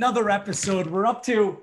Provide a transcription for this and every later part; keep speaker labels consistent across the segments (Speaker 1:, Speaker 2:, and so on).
Speaker 1: another episode. We're up to,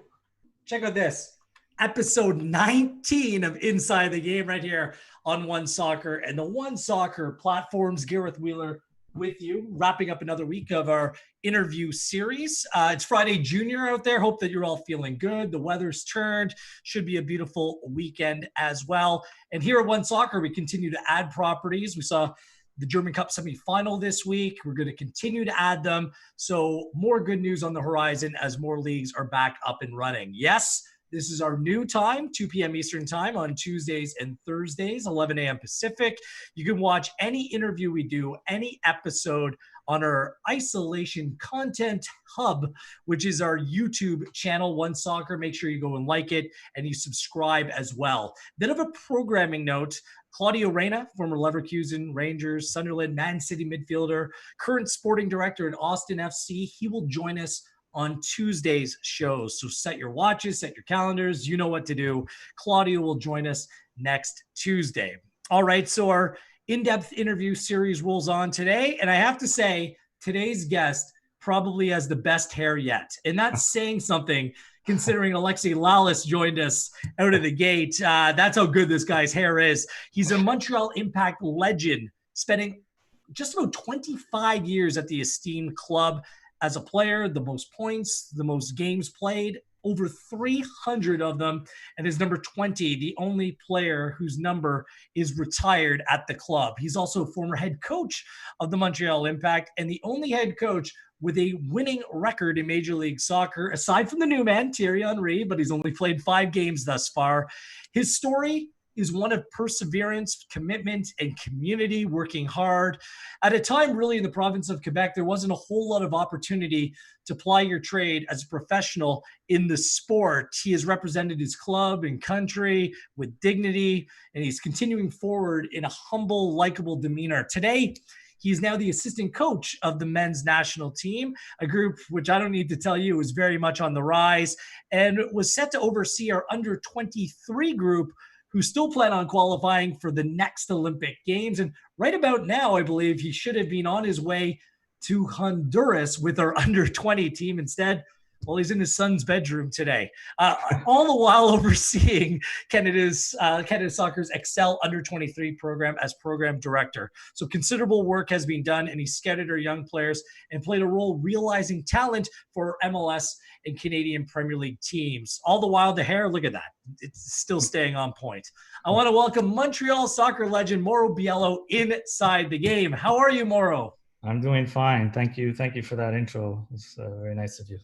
Speaker 1: check out this, episode 19 of Inside the Game right here on One Soccer and the One Soccer platforms. Gareth Wheeler with you, wrapping up another week of our interview series. It's Friday Junior out there. Hope that you're all feeling good. The weather's turned. Should be a beautiful weekend as well. And here at One Soccer, we continue to add properties. We saw the German Cup semifinal this week. We're going to continue to add them. So more good news on the horizon as more leagues are back up and running. Yes, this is our new time, 2 p.m. Eastern time on Tuesdays and Thursdays, 11 a.m. Pacific. You can watch any interview we do, any episode on our Isolation Content Hub, which is our YouTube channel, One Soccer. Make sure you go and like it and you subscribe as well. Bit of a programming note. Claudio Reyna, former Leverkusen, Rangers, Sunderland, Man City midfielder, current sporting director at Austin FC. He will join us on Tuesday's shows. So set your watches, set your calendars. You know what to do. Claudio will join us next Tuesday. All right, so our in-depth interview series rolls on today. And I have to say, today's guest probably has the best hair yet. And that's saying something, considering Alexei Lalas joined us out of the gate. That's how good this guy's hair is. He's a Montreal Impact legend, spending just about 25 years at the esteemed club as a player, the most points, the most games played, over 300 of them, and his number 20, the only player whose number is retired at the club. He's also a former head coach of the Montreal Impact and the only head coach with a winning record in Major League Soccer, aside from the new man, Thierry Henry, but he's only played 5 games thus far. His story is one of perseverance, commitment, and community, working hard. At a time, really, in the province of Quebec, there wasn't a whole lot of opportunity to ply your trade as a professional in the sport. He has represented his club and country with dignity, and he's continuing forward in a humble, likable demeanor. Today, he's now the assistant coach of the men's national team, a group which I don't need to tell you is very much on the rise, and was set to oversee our under-23 group, who still plan on qualifying for the next Olympic Games. And right about now, I believe he should have been on his way to Honduras with our under-20 team. Instead, well, he's in his son's bedroom today, all the while overseeing Canada Soccer's Excel Under-23 program as program director. So considerable work has been done, and he scouted our young players and played a role realizing talent for MLS and Canadian Premier League teams. All the while, the hair, look at that. It's still staying on point. I want to welcome Montreal soccer legend Mauro Biello inside the game. How are you, Mauro?
Speaker 2: I'm doing fine. Thank you. Thank you for that intro. It's very nice of you.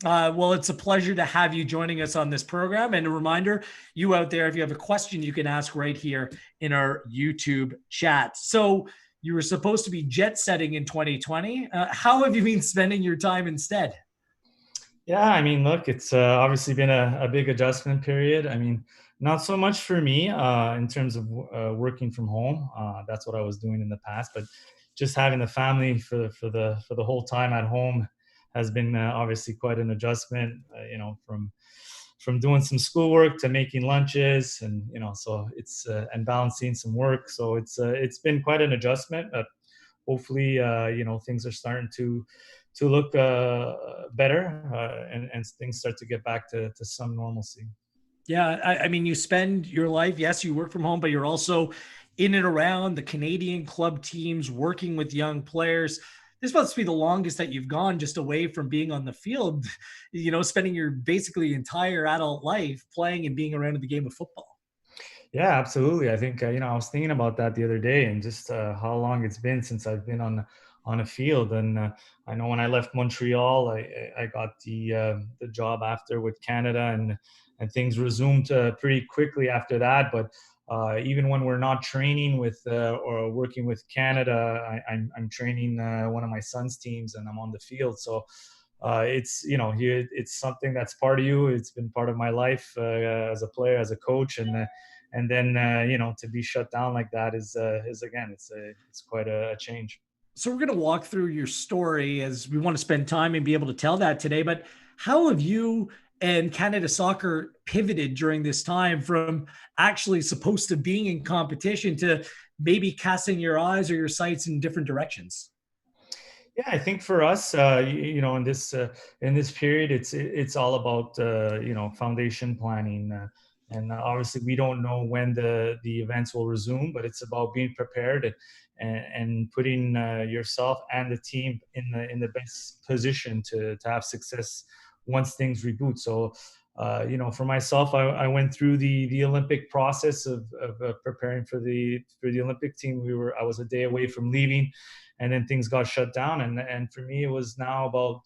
Speaker 1: Well, it's a pleasure to have you joining us on this program. And a reminder, you out there, if you have a question, you can ask right here in our YouTube chat. So you were supposed to be jet setting in 2020. How have you been spending your time instead?
Speaker 2: Yeah, I mean, look, it's obviously been a big adjustment period. I mean, not so much for me in terms of working from home. That's what I was doing in the past, but just having the family for the whole time at home has been obviously quite an adjustment. From doing some schoolwork to making lunches, and so it's and balancing some work. So it's been quite an adjustment. But hopefully, things are starting to look better, and things start to get back to some normalcy.
Speaker 1: Yeah, I mean, you spend your life, yes, you work from home, but you're also in and around the Canadian club teams, working with young players. This must be the longest that you've gone just away from being on the field, spending your basically entire adult life playing and being around in the game of football.
Speaker 2: Yeah, absolutely. I think, I was thinking about that the other day, and just how long it's been since I've been on a field. And I know when I left Montreal, I got the job after with Canada, and things resumed pretty quickly after that. But even when we're not training with or working with Canada, I'm training one of my son's teams, and I'm on the field. So it's something that's part of you. It's been part of my life as a player, as a coach, and then to be shut down like that is again, it's quite a change.
Speaker 1: So we're going to walk through your story, as we want to spend time and be able to tell that today. But how have you and Canada Soccer pivoted during this time from actually supposed to being in competition to maybe casting your eyes or your sights in different directions?
Speaker 2: Yeah, I think for us, in this period, it's all about foundation planning, and obviously we don't know when the events will resume, but it's about being prepared and putting yourself and the team in the best position to have success once things reboot. So. For myself, I went through the Olympic process of preparing for the Olympic team. I was a day away from leaving, and then things got shut down. And for me, it was now about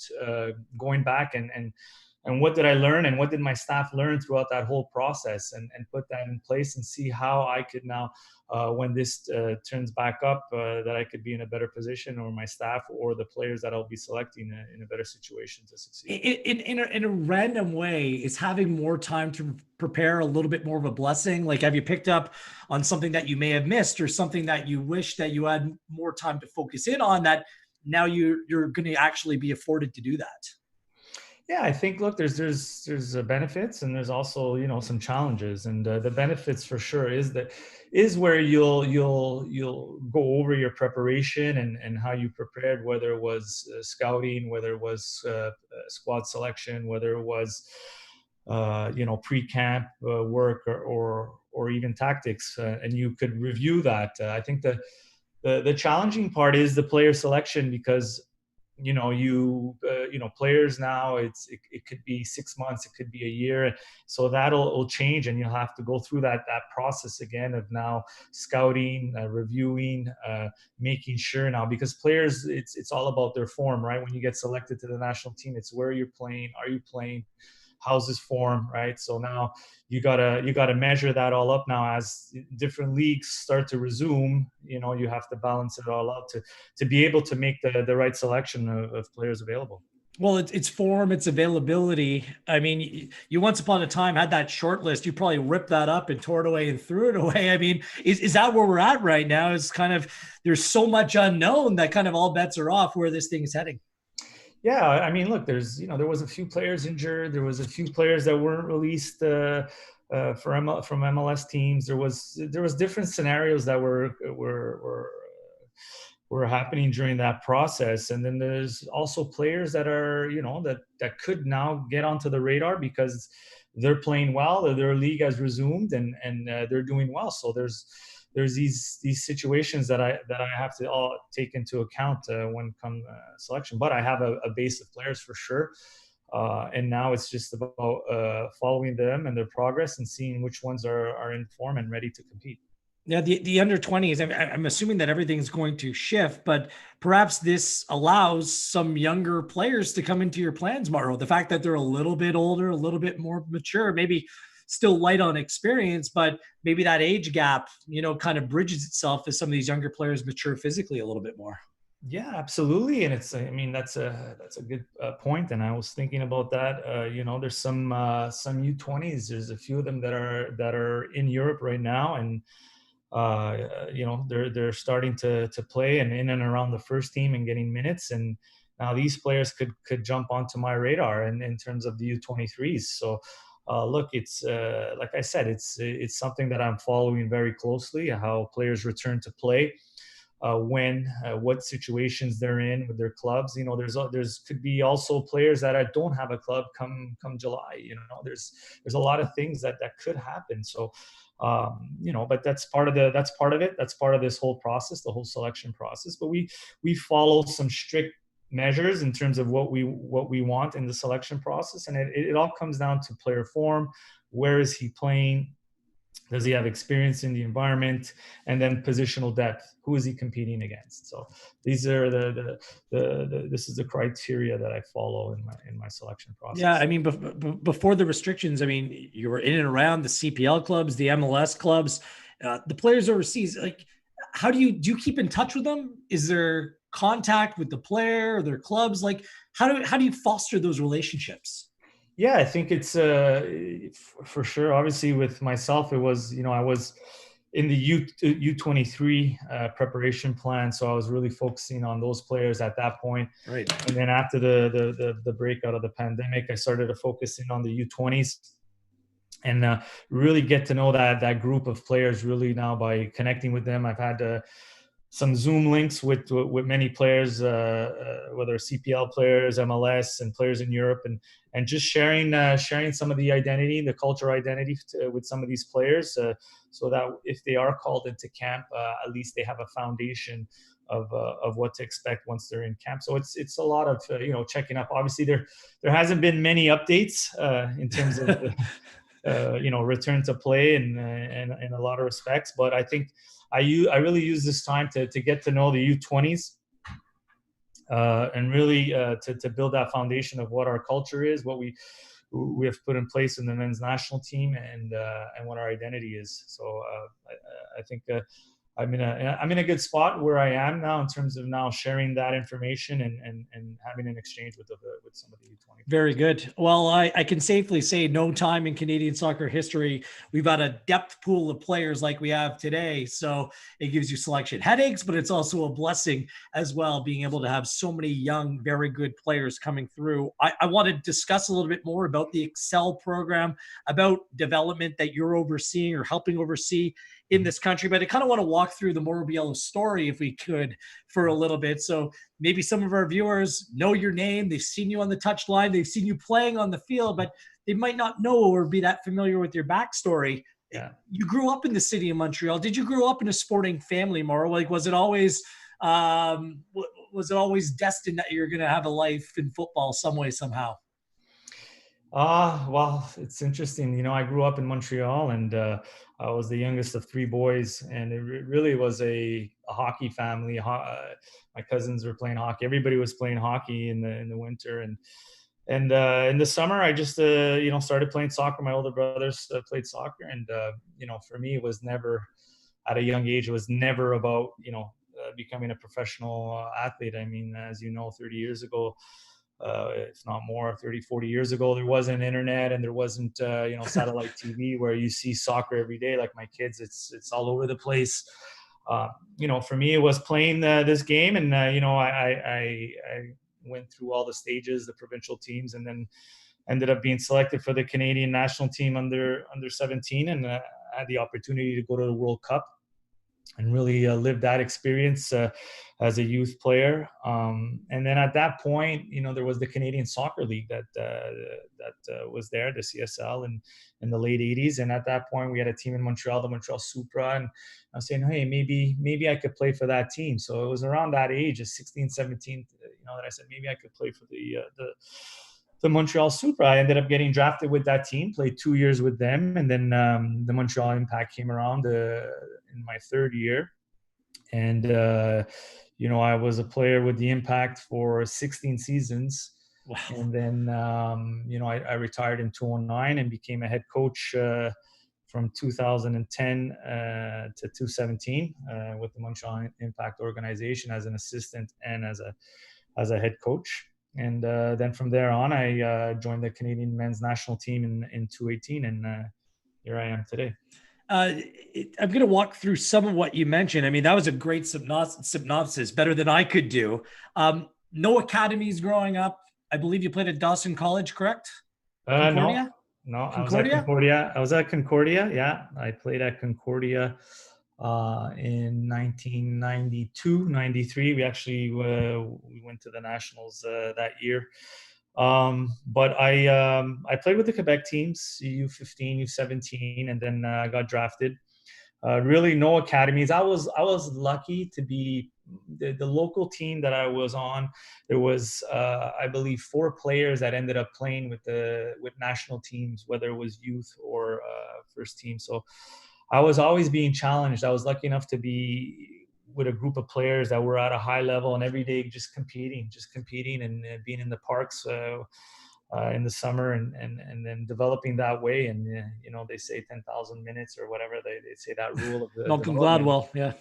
Speaker 2: going back and what did I learn and what did my staff learn throughout that whole process, and put that in place and see how I could now, when this turns back up, that I could be in a better position, or my staff or the players that I'll be selecting in a better situation to succeed.
Speaker 1: In a random way, is having more time to prepare a little bit more of a blessing? Like, have you picked up on something that you may have missed, or something that you wish that you had more time to focus in on, that now you're going to actually be afforded to do that?
Speaker 2: Yeah, I think, look, there's benefits, and there's also some challenges, and the benefits for sure is where you'll go over your preparation and how you prepared, whether it was scouting, whether it was squad selection, whether it was pre-camp work, or even tactics, and you could review that. I think the challenging part is the player selection, because players now, it could be 6 months, it could be a year, so that'll change, and you'll have to go through that process again of now scouting, reviewing, making sure now, because players, it's all about their form, right? When you get selected to the national team, it's where you're playing, are you playing, how's his form, right? So now you gotta measure that all up now as different leagues start to resume. You have to balance it all out to be able to make the right selection of players available.
Speaker 1: Well, it's form, it's availability. I mean, you once upon a time had that short list. You probably ripped that up and tore it away and threw it away. I mean, is that where we're at right now? Is kind of, there's so much unknown that kind of all bets are off where this thing is heading.
Speaker 2: Yeah, I mean, look, there was a few players injured. There was a few players that weren't released from MLS teams. There was different scenarios that were happening during that process, and then there's also players that are that could now get onto the radar because they're playing well, or their league has resumed, and they're doing well. So there's these situations that I have to all take into account when come selection. But I have a base of players for sure, and now it's just about following them and their progress and seeing which ones are in form and ready to compete.
Speaker 1: Yeah, the under 20s, I'm assuming that everything's going to shift, but perhaps this allows some younger players to come into your plans, Mauro. The fact that they're a little bit older, a little bit more mature, maybe still light on experience, but maybe that age gap, kind of bridges itself as some of these younger players mature physically a little bit more.
Speaker 2: Yeah, absolutely, and I mean, that's a good point. And I was thinking about that. There's some U20s. There's a few of them that are in Europe right now, and they're starting to play and in and around the first team and getting minutes. And now these players could jump onto my radar in terms of the U23s. So look, it's like I said, it's something that I'm following very closely, how players return to play, what situations they're in with their clubs. There's could be also players that don't have a club come July. There's a lot of things that could happen. So but that's part of it. That's part of this whole process, the whole selection process. But we follow some strict measures in terms of what we want in the selection process, and it all comes down to player form. Where is he playing? Does he have experience in the environment? And then positional depth. Who is he competing against? So these are this is the criteria that I follow in my selection process.
Speaker 1: Yeah, I mean, before the restrictions, I mean, you were in and around the CPL clubs, the MLS clubs, the players overseas. Like, how do you keep in touch with them? Is there contact with the player or their clubs? Like, how do you foster those relationships?
Speaker 2: Yeah, I think it's for sure. Obviously, with myself, it was I was in the U23 preparation plan, so I was really focusing on those players at that point.
Speaker 1: Right.
Speaker 2: And then after the breakout of the pandemic, I started to focus in on the U20s and really get to know that group of players really now by connecting with them. I've had some Zoom links with many players, whether CPL players, MLS, and players in Europe, and just sharing some of the identity, the culture identity with some of these players, so that if they are called into camp, at least they have a foundation of what to expect once they're in camp. So it's a lot of checking up. Obviously, there hasn't been many updates in terms of return to play and in a lot of respects, but I think I really use this time to get to know the U20s and really to build that foundation of what our culture is, what we have put in place in the men's national team, and what our identity is. So I think I'm in a good spot where I am now in terms of now sharing that information and having an exchange with some of the U20.
Speaker 1: Very good. Well, I can safely say no time in Canadian soccer history we've had a depth pool of players like we have today. So it gives you selection headaches, but it's also a blessing as well, being able to have so many young, very good players coming through. I want to discuss a little bit more about the Excel program, about development that you're overseeing or helping oversee in this country, but I kind of want to walk through the Mauro Biello story if we could for a little bit. So maybe some of our viewers know your name, they've seen you on the touchline, they've seen you playing on the field, but they might not know or be that familiar with your backstory.
Speaker 2: Yeah.
Speaker 1: You grew up in the city of Montreal. Did you grow up in a sporting family, Mauro? Like, was it always destined that you're going to have a life in football some way, somehow?
Speaker 2: Well, it's interesting. I grew up in Montreal, and I was the youngest of three boys, and it really was a hockey family. My cousins were playing hockey. Everybody was playing hockey in the winter, and in the summer, I just started playing soccer. My older brothers played soccer, and for me, it was never at a young age. It was never about becoming a professional athlete. I mean, as you know, 30 years ago. If not more, 30, 40 years ago, there wasn't internet and there wasn't, satellite TV where you see soccer every day. Like my kids, it's all over the place. For me, it was playing this game, and I went through all the stages, the provincial teams, and then ended up being selected for the Canadian national team under 17, and had the opportunity to go to the World Cup and really live that experience as a youth player. And then at that point, there was the Canadian Soccer League that was there, the CSL, in the late 80s. And at that point, we had a team in Montreal, the Montreal Supra, and I was saying, hey, maybe I could play for that team. So it was around that age, of 16, 17, that I said maybe I could play for the Montreal Supra. I ended up getting drafted with that team, played 2 years with them, and then the Montreal Impact came around in my third year, and I was a player with the Impact for 16 seasons.
Speaker 1: Wow.
Speaker 2: And then I retired in 2009 and became a head coach from 2010 to 2017 with the Montreal Impact organization as an assistant and as a head coach. And then from there on, I joined the Canadian men's national team in 2018, and here I am today.
Speaker 1: I'm going to walk through some of what you mentioned. I mean, that was a great synopsis, better than I could do. No academies growing up. I believe you played at Dawson College, correct?
Speaker 2: Concordia? No,
Speaker 1: Concordia?
Speaker 2: I was at Concordia. Yeah, I played at Concordia in 1992, 93. We actually we went to the Nationals that year. But I played with the Quebec teams, U15, U17, and then I got drafted. Really no academies. I was lucky to be the local team that I was on. There was I believe 4 players that ended up playing with national teams, whether it was youth or first team. So I was always being challenged. I was lucky enough to be with a group of players that were at a high level and every day just competing and being in the parks in the summer and then developing that way. And they say 10,000 minutes or whatever they say, that rule of the
Speaker 1: Malcolm Gladwell. Yeah.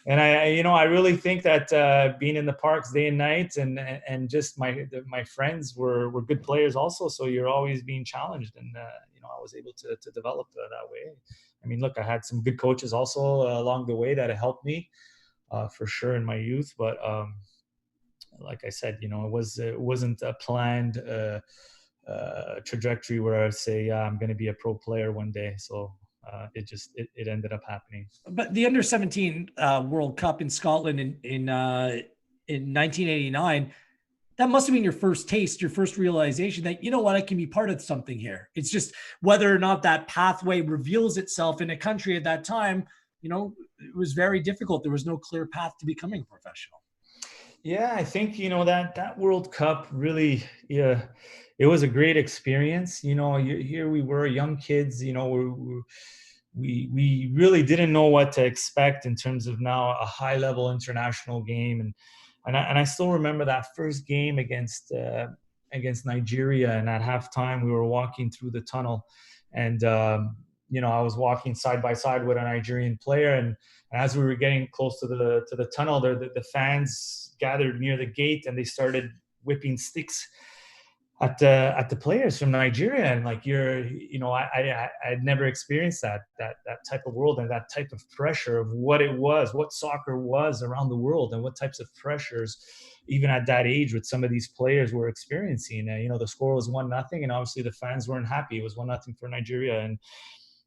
Speaker 2: And I really think that being in the parks day and night and just my friends were good players also. So you're always being challenged, and I was able to develop that way. I mean, look, I had some good coaches also along the way that helped me for sure in my youth. But like I said, it wasn't a planned trajectory where I would say, yeah, I'm going to be a pro player one day. So it ended up happening.
Speaker 1: But the under 17 World Cup in Scotland in 1989, that must have been your first taste, your first realization that, you know what, I can be part of something here. It's just whether or not that pathway reveals itself in a country at that time, you know, it was very difficult. There was no clear path to becoming a professional.
Speaker 2: Yeah, I think, that World Cup really, yeah, it was a great experience. Here we were, young kids, we really didn't know what to expect in terms of now a high level international game. And I still remember that first game against Nigeria. And at halftime, we were walking through the tunnel, and I was walking side by side with a Nigerian player, and as we were getting close to the tunnel, the fans gathered near the gate, and they started whipping sticks at the players from Nigeria. And like, I'd never experienced that type of world and that type of pressure of what it was, what soccer was around the world, and what types of pressures, even at that age, with some of these players were experiencing. The score was 1-0, and obviously the fans weren't happy. It was 1-0 for Nigeria, and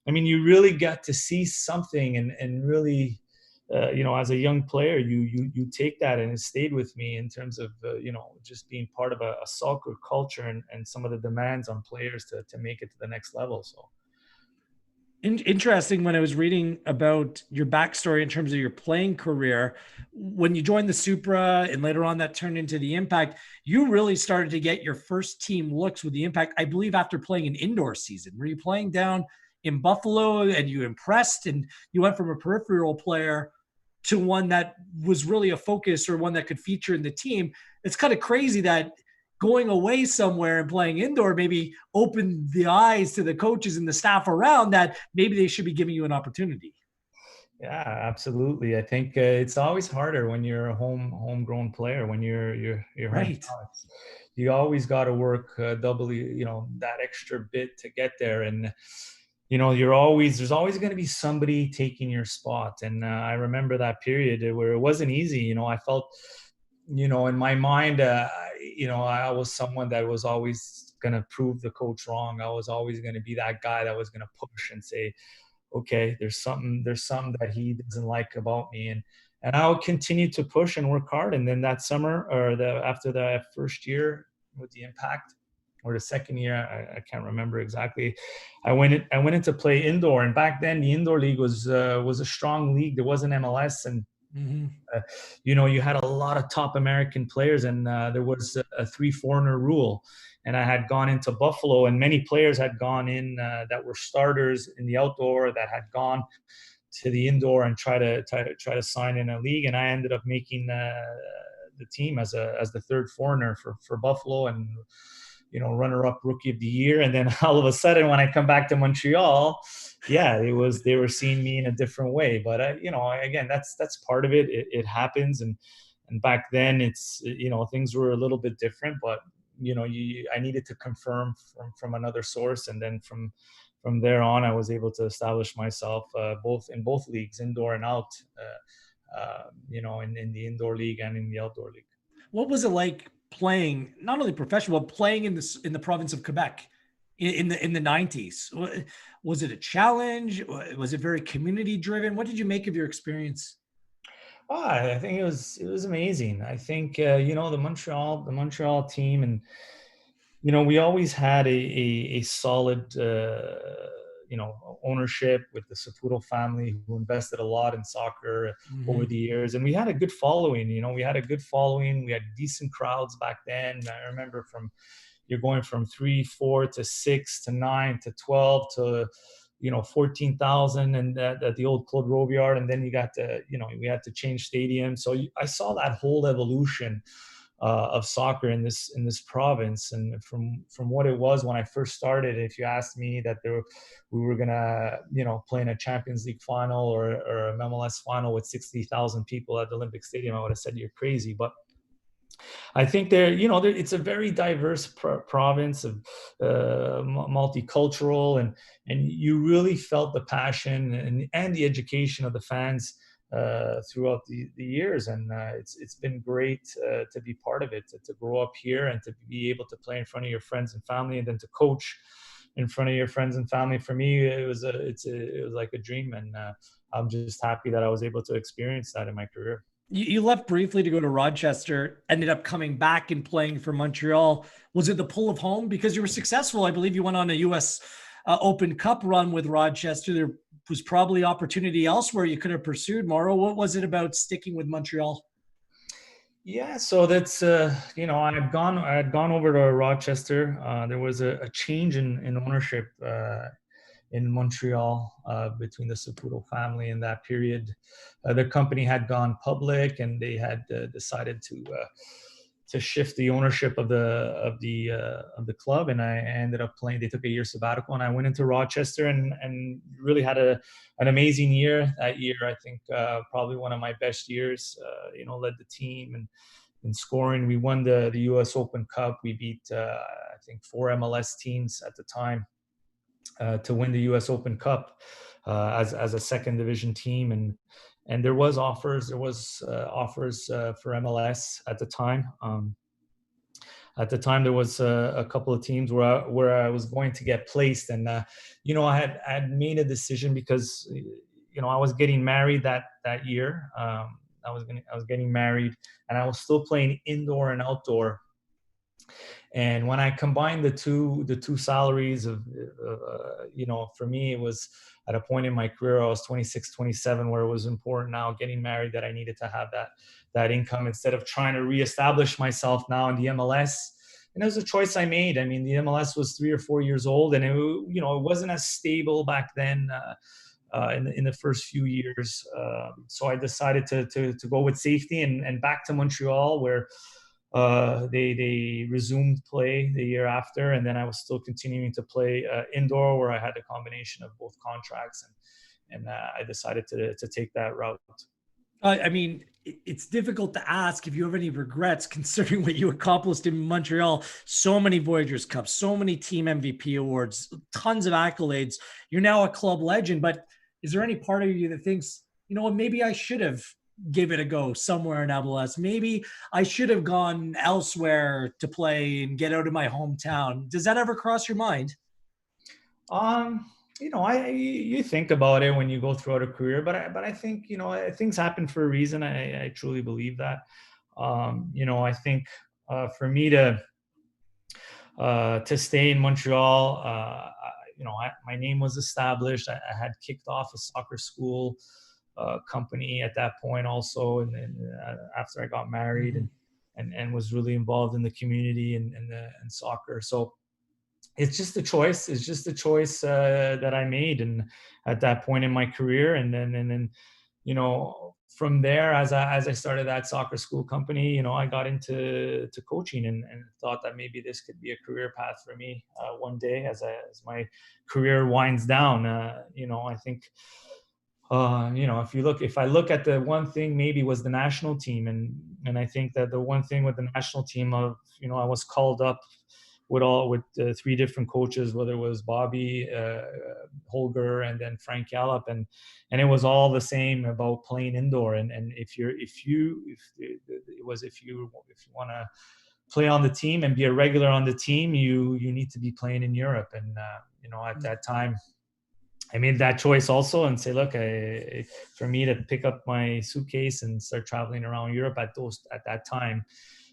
Speaker 2: I mean, you really got to see something, and really, as a young player, you take that, and it stayed with me in terms of just being part of a soccer culture, and some of the demands on players to make it to the next level. So
Speaker 1: interesting, when I was reading about your backstory in terms of your playing career, when you joined the Supra and later on that turned into the Impact, you really started to get your first team looks with the Impact, I believe, after playing an indoor season. Were you playing down in Buffalo and you impressed, and you went from a peripheral player to one that was really a focus, or one that could feature in the team? It's kind of crazy that going away somewhere and playing indoor maybe opened the eyes to the coaches and the staff around that maybe they should be giving you an opportunity.
Speaker 2: yeah, absolutely. I think it's always harder when you're a homegrown player, when you're home.
Speaker 1: Right.
Speaker 2: You always got to work doubly, that extra bit to get there. And there's always going to be somebody taking your spot. And I remember that period where it wasn't easy. I felt, in my mind, I was someone that was always going to prove the coach wrong. I was always going to be that guy that was going to push and say, okay, there's something that he doesn't like about me. And I would continue to push and work hard. And then that summer, or after the first year with the Impact, or the second year, I can't remember exactly, I went in to play indoor. And back then the indoor league was a strong league. There wasn't MLS, and you had a lot of top American players, and there was a 3 foreigner rule. And I had gone into Buffalo, and many players had gone in that were starters in the outdoor, that had gone to the indoor and try to sign in a league. And I ended up making the team as the 3rd foreigner for Buffalo, and runner-up rookie of the year. And then all of a sudden, when I come back to Montreal, yeah, they were seeing me in a different way. But again, that's part of it. It happens, and back then it's things were a little bit different. But I needed to confirm from another source, and then from there on, I was able to establish myself both in both leagues, indoor and out. In the indoor league and in the outdoor league.
Speaker 1: What was it like playing, not only professional, but playing in the province of Quebec in the 90s? Was it a challenge? Was it very community driven? What did you make of your experience?
Speaker 2: Oh, I think it was amazing. I think the Montreal team, and we always had a solid ownership with the Saputo family, who invested a lot in soccer over the years, and we had a good following. We had a good following. We had decent crowds back then. I remember you're going from 3, 4 to 6 to 9 to 12 to 14,000, and at the old Claude Robillard, and then you got we had to change stadium. So I saw that whole evolution of soccer in this province. And from what it was when I first started, if you asked me that we were gonna play in a Champions League final or a MLS final with 60,000 people at the Olympic Stadium, I would have said you're crazy. But I think it's a very diverse province of multicultural, and you really felt the passion and the education of the fans throughout the years. And it's been great to be part of it, to grow up here and to be able to play in front of your friends and family, and then to coach in front of your friends and family. For me, it was like a dream, and I'm just happy that I was able to experience that in my career.
Speaker 1: You left briefly to go to Rochester, ended up coming back and playing for Montreal. Was it the pull of home? Because you were successful. I believe you went on a U.S. Open Cup run with Rochester. There was probably opportunity elsewhere you could have pursued, Mauro. What was it about sticking with Montreal?
Speaker 2: Yeah, so that's I had gone over to Rochester. There was a change in ownership in Montreal between the Saputo family in that period. The company had gone public, and they had decided to shift the ownership of the club. And I ended up playing. They took a year sabbatical, and I went into Rochester and really had an amazing year that year. I think probably one of my best years. Led the team and in scoring. We won the U.S. Open Cup. We beat I think 4 MLS teams at the time to win the U.S. Open Cup as a second division team, and there was offers for MLS at the time. At the time, there was a couple of teams where I was going to get placed, and I had made a decision because I was getting married that year. I was getting married, and I was still playing indoor and outdoor. And when I combined the two salaries of, for me, it was at a point in my career, I was 26, 27, where it was important now getting married that I needed to have that income instead of trying to reestablish myself now in the MLS. And it was a choice I made. I mean, the MLS was 3 or 4 years old, and it wasn't as stable back then. In the first few years, so I decided to go with safety and back to Montreal, where they resumed play the year after, and then I was still continuing to play indoor, where I had a combination of both contracts, and I decided to take that route.
Speaker 1: I mean, it's difficult to ask if you have any regrets considering what you accomplished in Montreal. So many Voyageurs Cups, so many team MVP awards, tons of accolades. You're now a club legend, but is there any part of you that thinks, maybe I should have give it a go somewhere in MLS? Maybe I should have gone elsewhere to play and get out of my hometown. Does that ever cross your mind?
Speaker 2: You think about it when you go throughout a career, but I think things happen for a reason. I truly believe that. I think for me to stay in Montreal, my name was established. I had kicked off a soccer school company at that point also, and then after I got married, and was really involved in the community and soccer. So it's just a choice. It's just a choice that I made, and at that point in my career, and then from there, as I started that soccer school company, I got into coaching and thought that maybe this could be a career path for me one day as my career winds down. I think if I look at the one thing, maybe was the national team, and I think that the one thing with the national team of I was called up with 3 different coaches, whether it was Bobby, Holger, and then Frank Gallup, and it was all the same about playing indoor. And if you want to play on the team and be a regular on the team, you need to be playing in Europe. And at that time, I made that choice also and say, look, for me to pick up my suitcase and start traveling around Europe at that time,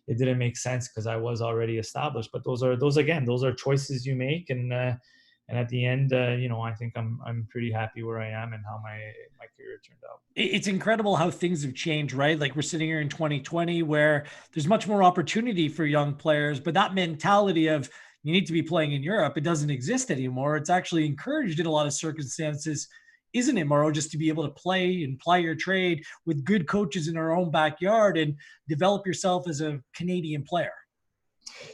Speaker 2: it didn't make sense because I was already established. But those are choices you make, and at the end, I think I'm pretty happy where I am and how my career turned out.
Speaker 1: It's incredible how things have changed, right? Like we're sitting here in 2020 where there's much more opportunity for young players, but that mentality of you need to be playing in Europe, it doesn't exist anymore. It's actually encouraged in a lot of circumstances, isn't it, Mauro, just to be able to play and ply your trade with good coaches in our own backyard and develop yourself as a Canadian player?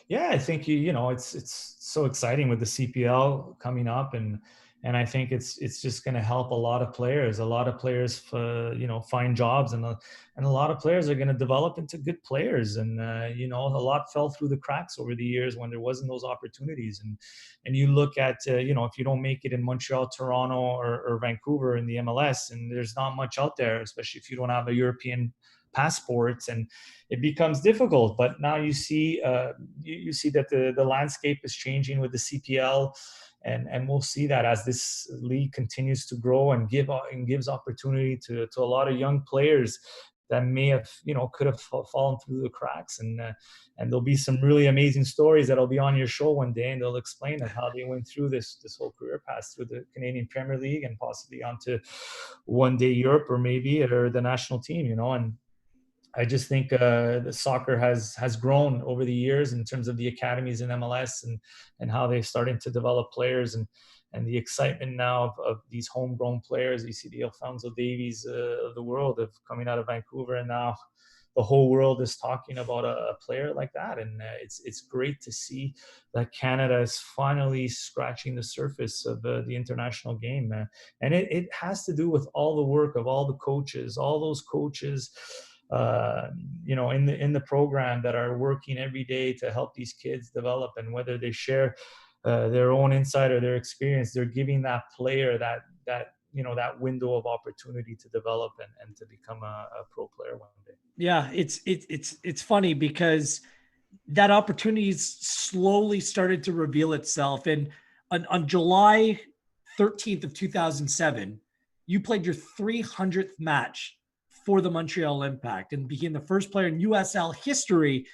Speaker 2: Yeah, I think it's so exciting with the CPL coming up, and I think it's just going to help a lot of players. A lot of players find jobs, and a lot of players are going to develop into good players. And a lot fell through the cracks over the years when there wasn't those opportunities. And you look at if you don't make it in Montreal, Toronto, or Vancouver in the MLS, and there's not much out there, especially if you don't have a European passports, and it becomes difficult. But now you see you see that the landscape is changing with the CPL. And we'll see that as this league continues to grow and gives opportunity to a lot of young players that may have, could have fallen through the cracks. And there'll be some really amazing stories that'll be on your show one day, and they'll explain that how they went through this whole career path through the Canadian Premier League and possibly onto one day Europe or the national team, and I just think the soccer has grown over the years in terms of the academies in MLS and how they're starting to develop players and the excitement now of these homegrown players. You see the Alphonso Davies of the world coming out of Vancouver, and now the whole world is talking about a player like that. And it's great to see that Canada is finally scratching the surface of the international game. And it has to do with all the work of all the coaches, all those coaches in the program that are working every day to help these kids develop. And whether they share their own insight or their experience, they're giving that player that window of opportunity to develop and to become a pro player one day.
Speaker 1: Yeah, it's funny because that opportunity slowly started to reveal itself. And on July 13th of 2007, you played your 300th match for the Montreal Impact and became the first player in USL history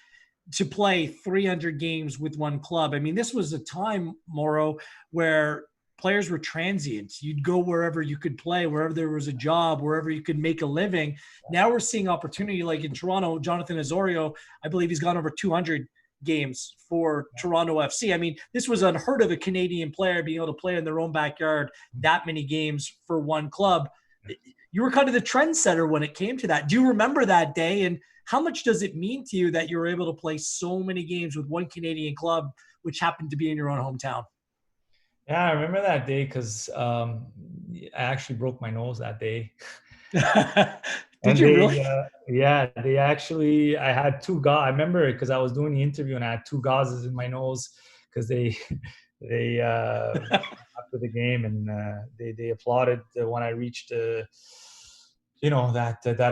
Speaker 1: to play 300 games with one club. I mean, this was a time, Mauro, where players were transient. You'd go wherever you could play, wherever there was a job, wherever you could make a living. Now we're seeing opportunity like in Toronto. Jonathan Osorio, I believe he's gone over 200 games for Toronto FC. I mean, this was unheard of, a Canadian player being able to play in their own backyard that many games for one club. You were kind of the trendsetter when it came to that. Do you remember that day? And how much does it mean to you that you were able to play so many games with one Canadian club, which happened to be in your own hometown?
Speaker 2: Yeah, I remember that day because I actually broke my nose that day.
Speaker 1: Did you really?
Speaker 2: They actually, I had two I remember it because I was doing the interview and I had two gauzes in my nose because they after the game, and they applauded when I reached that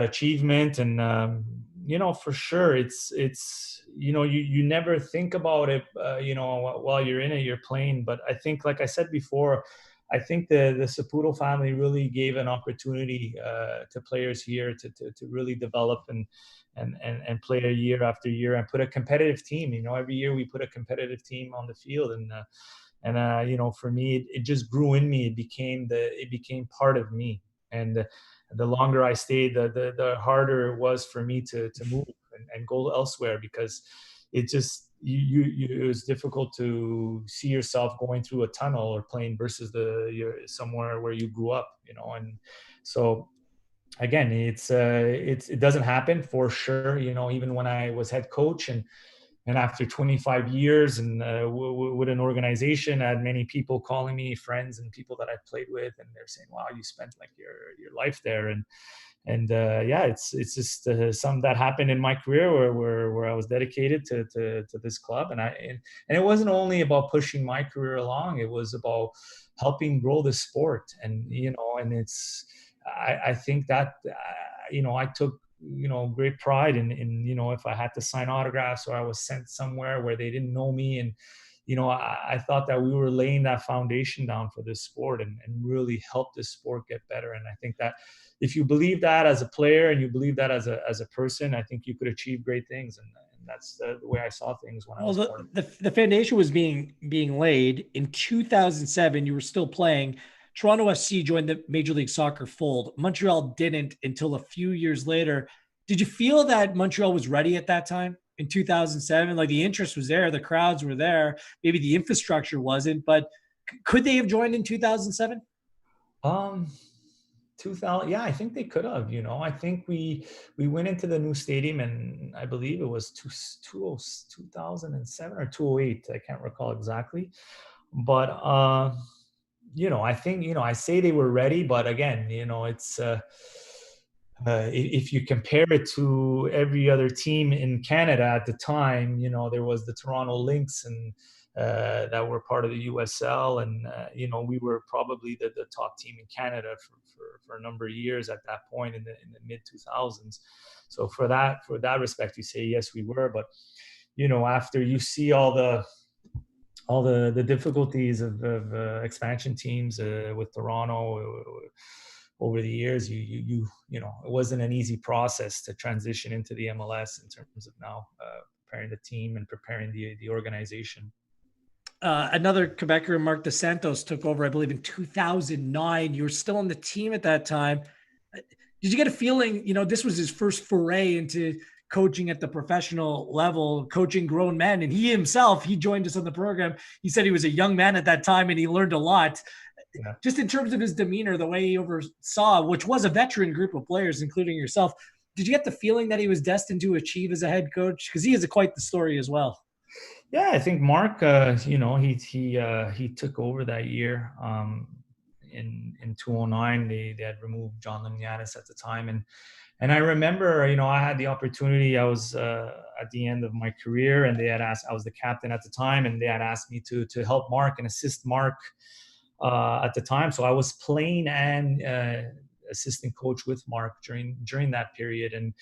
Speaker 2: achievement. And for sure it's you never think about it while you're in it, you're playing. But I think, like I said before, I think the Saputo family really gave an opportunity to players here to really develop and play a year after year and put a competitive team. Every year we put a competitive team on the field, and for me, it just grew in me. It became part of me. And the longer I stayed, the harder it was for me to move and go elsewhere, because it just it was difficult to see yourself going through a tunnel or playing versus somewhere where you grew up, and so again, it doesn't happen for sure. Even when I was head coach and after 25 years and with an organization, I had many people calling me, friends and people that I played with, and they're saying, "Wow, you spent like your life there." And it's just something that happened in my career where I was dedicated to this club, and it wasn't only about pushing my career along; it was about helping grow the sport. And and I think that I took great pride in if I had to sign autographs or I was sent somewhere where they didn't know me, and I thought that we were laying that foundation down for this sport and really help this sport get better. And I think that if you believe that as a player and you believe that as a person, I think you could achieve great things. And that's the way I saw things when I was born.
Speaker 1: The foundation was being laid in 2007. You were still playing. Toronto FC joined the Major League Soccer fold. Montreal didn't until a few years later. Did you feel that Montreal was ready at that time in 2007? Like, the interest was there, the crowds were there, maybe the infrastructure wasn't, but could they have joined in 2007?
Speaker 2: 2000, yeah, I think they could have. I think we went into the new stadium, and I believe it was 2007 or 2008. I can't recall exactly, but I think I say they were ready, but again, it's if you compare it to every other team in Canada at the time, there was the Toronto Lynx and that were part of the USL, and we were probably the top team in Canada for a number of years at that point in the mid 2000s. So for that respect, you say yes, we were. But after you see all the difficulties of expansion teams with Toronto over the years, you know, it wasn't an easy process to transition into the MLS in terms of now preparing the team and preparing the organization.
Speaker 1: Another Quebecer, Marc dos Santos, took over, I believe, in 2009. You were still on the team at that time. Did you get a feeling, this was his first foray into coaching at the professional level, coaching grown men? And he joined us on the program. He said he was a young man at that time and he learned a lot. Yeah. Just in terms of his demeanor, the way he oversaw, which was a veteran group of players, including yourself. Did you get the feeling that he was destined to achieve as a head coach? Because he has quite the story as well.
Speaker 2: Yeah, I think Marc, he took over that year. In 2009, they had removed John Limniatis at the time, and I remember, I had the opportunity. I was at the end of my career, and they had asked. I was the captain at the time, and they had asked me to help Marc and assist Marc at the time. So I was playing and assistant coach with Marc during that period, and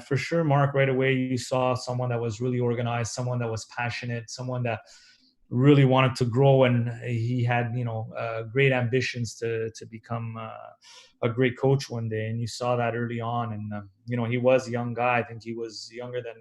Speaker 2: for sure, Marc, right away you saw someone that was really organized, someone that was passionate, someone that really wanted to grow, and he had great ambitions to become a great coach one day. And you saw that early on, and he was a young guy. I think he was younger than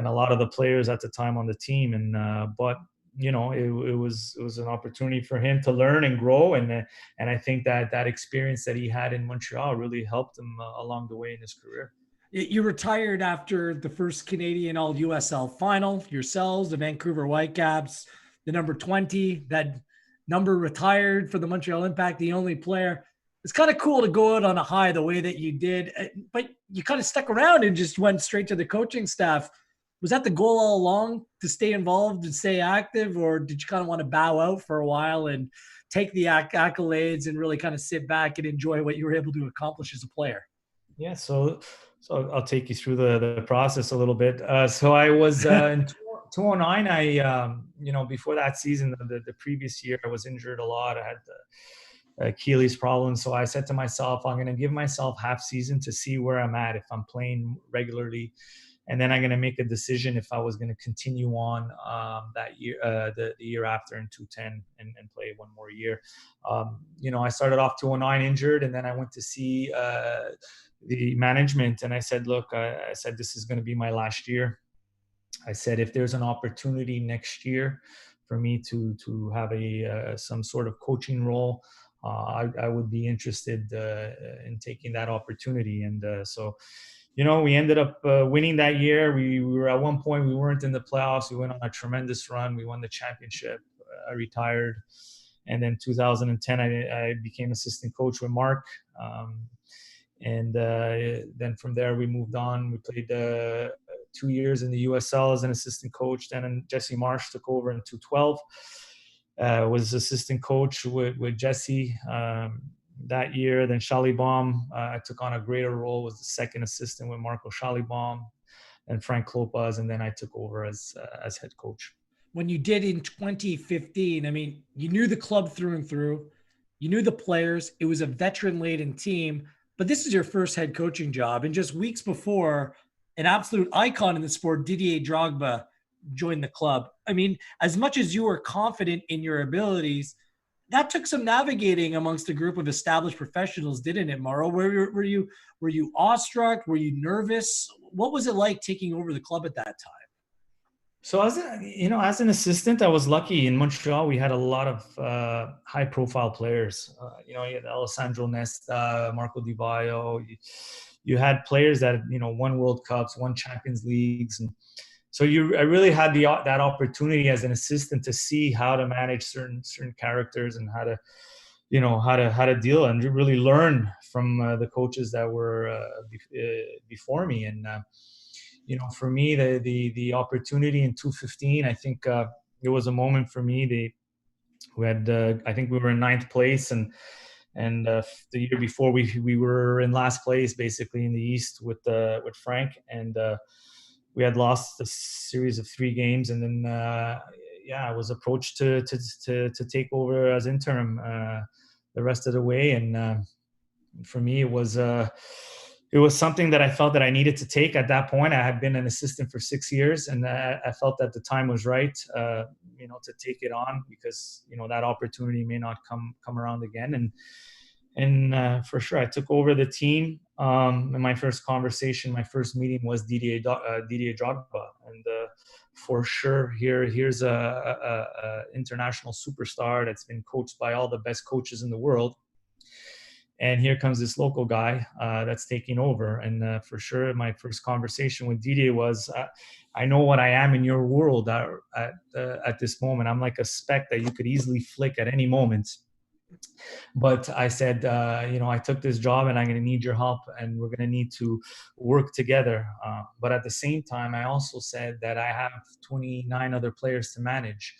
Speaker 2: a lot of the players at the time on the team, and but it was an opportunity for him to learn and grow, and I think that experience that he had in Montreal really helped him along the way in his career.
Speaker 1: You retired after the first Canadian All-USL final, yourselves, the Vancouver Whitecaps, the number 20, that number retired for the Montreal Impact, the only player. It's kind of cool to go out on a high the way that you did, but you kind of stuck around and just went straight to the coaching staff. Was that the goal all along, to stay involved and stay active, or did you kind of want to bow out for a while and take the accolades and really kind of sit back and enjoy what you were able to accomplish as a player?
Speaker 2: Yeah, so I'll take you through the process a little bit. So I was in 2009. I before that season, the previous year, I was injured a lot. I had the Achilles problem. So I said to myself, I'm going to give myself half season to see where I'm at, if I'm playing regularly. And then I'm going to make a decision if I was going to continue on that year, the year after in 2010 and play one more year. I started off 2009 injured, and then I went to see the management, and I said, look, I said, this is going to be my last year. I said, if there's an opportunity next year for me to have some sort of coaching role, I would be interested in taking that opportunity. And so we ended up winning that year. We were at one point, we weren't in the playoffs. We went on a tremendous run. We won the championship. I retired. And then 2010, I became assistant coach with Marc. And then from there, we moved on. We played 2 years in the USL as an assistant coach. Then Jesse Marsh took over in 2012. Was assistant coach with Jesse that year. Then Schallibaum, I took on a greater role, was the second assistant with Marco Schallibaum and Frank Klopas, and then I took over as head coach.
Speaker 1: When you did in 2015, I mean, you knew the club through and through. You knew the players. It was a veteran-laden team. But this is your first head coaching job. And just weeks before, an absolute icon in the sport, Didier Drogba, joined the club. I mean, as much as you were confident in your abilities, that took some navigating amongst a group of established professionals, didn't it, Mauro? Were you awestruck? Were you nervous? What was it like taking over the club at that time?
Speaker 2: So as an assistant, I was lucky. In Montreal, we had a lot of high-profile players. You had Alessandro Nesta, Marco Di Vaio. You had players that won World Cups, won Champions Leagues, and so I really had that opportunity as an assistant to see how to manage certain characters and how to deal and really learn from the coaches that were before me. And for me, the opportunity in 2015, I think it was a moment for me. I think we were in 9th place, and the year before we were in last place, basically in the East with Frank, and we had lost a series of 3 games, and then I was approached to take over as interim the rest of the way, and for me it was something that I felt that I needed to take at that point. I had been an assistant for 6 years, and I felt that the time was right, to take it on, because that opportunity may not come around again. And for sure, I took over the team. And my first meeting was Didier Drogba, and for sure, here's a international superstar that's been coached by all the best coaches in the world. And here comes this local guy that's taking over. And for sure, my first conversation with Didier was, I know what I am in your world at this moment. I'm like a speck that you could easily flick at any moment. But I said, I took this job and I'm going to need your help, and we're going to need to work together. But at the same time, I also said that I have 29 other players to manage.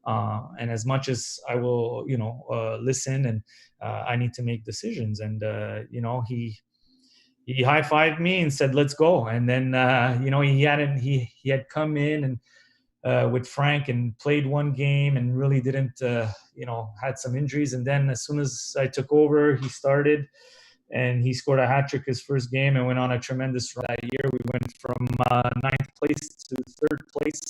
Speaker 2: And as much as I will, listen, and I need to make decisions. And, he high-fived me and said, let's go. And then, he had come in and with Frank and played one game and really didn't, had some injuries. And then as soon as I took over, he started and he scored a hat trick his first game and went on a tremendous run that year. We went from 9th place to 3rd place.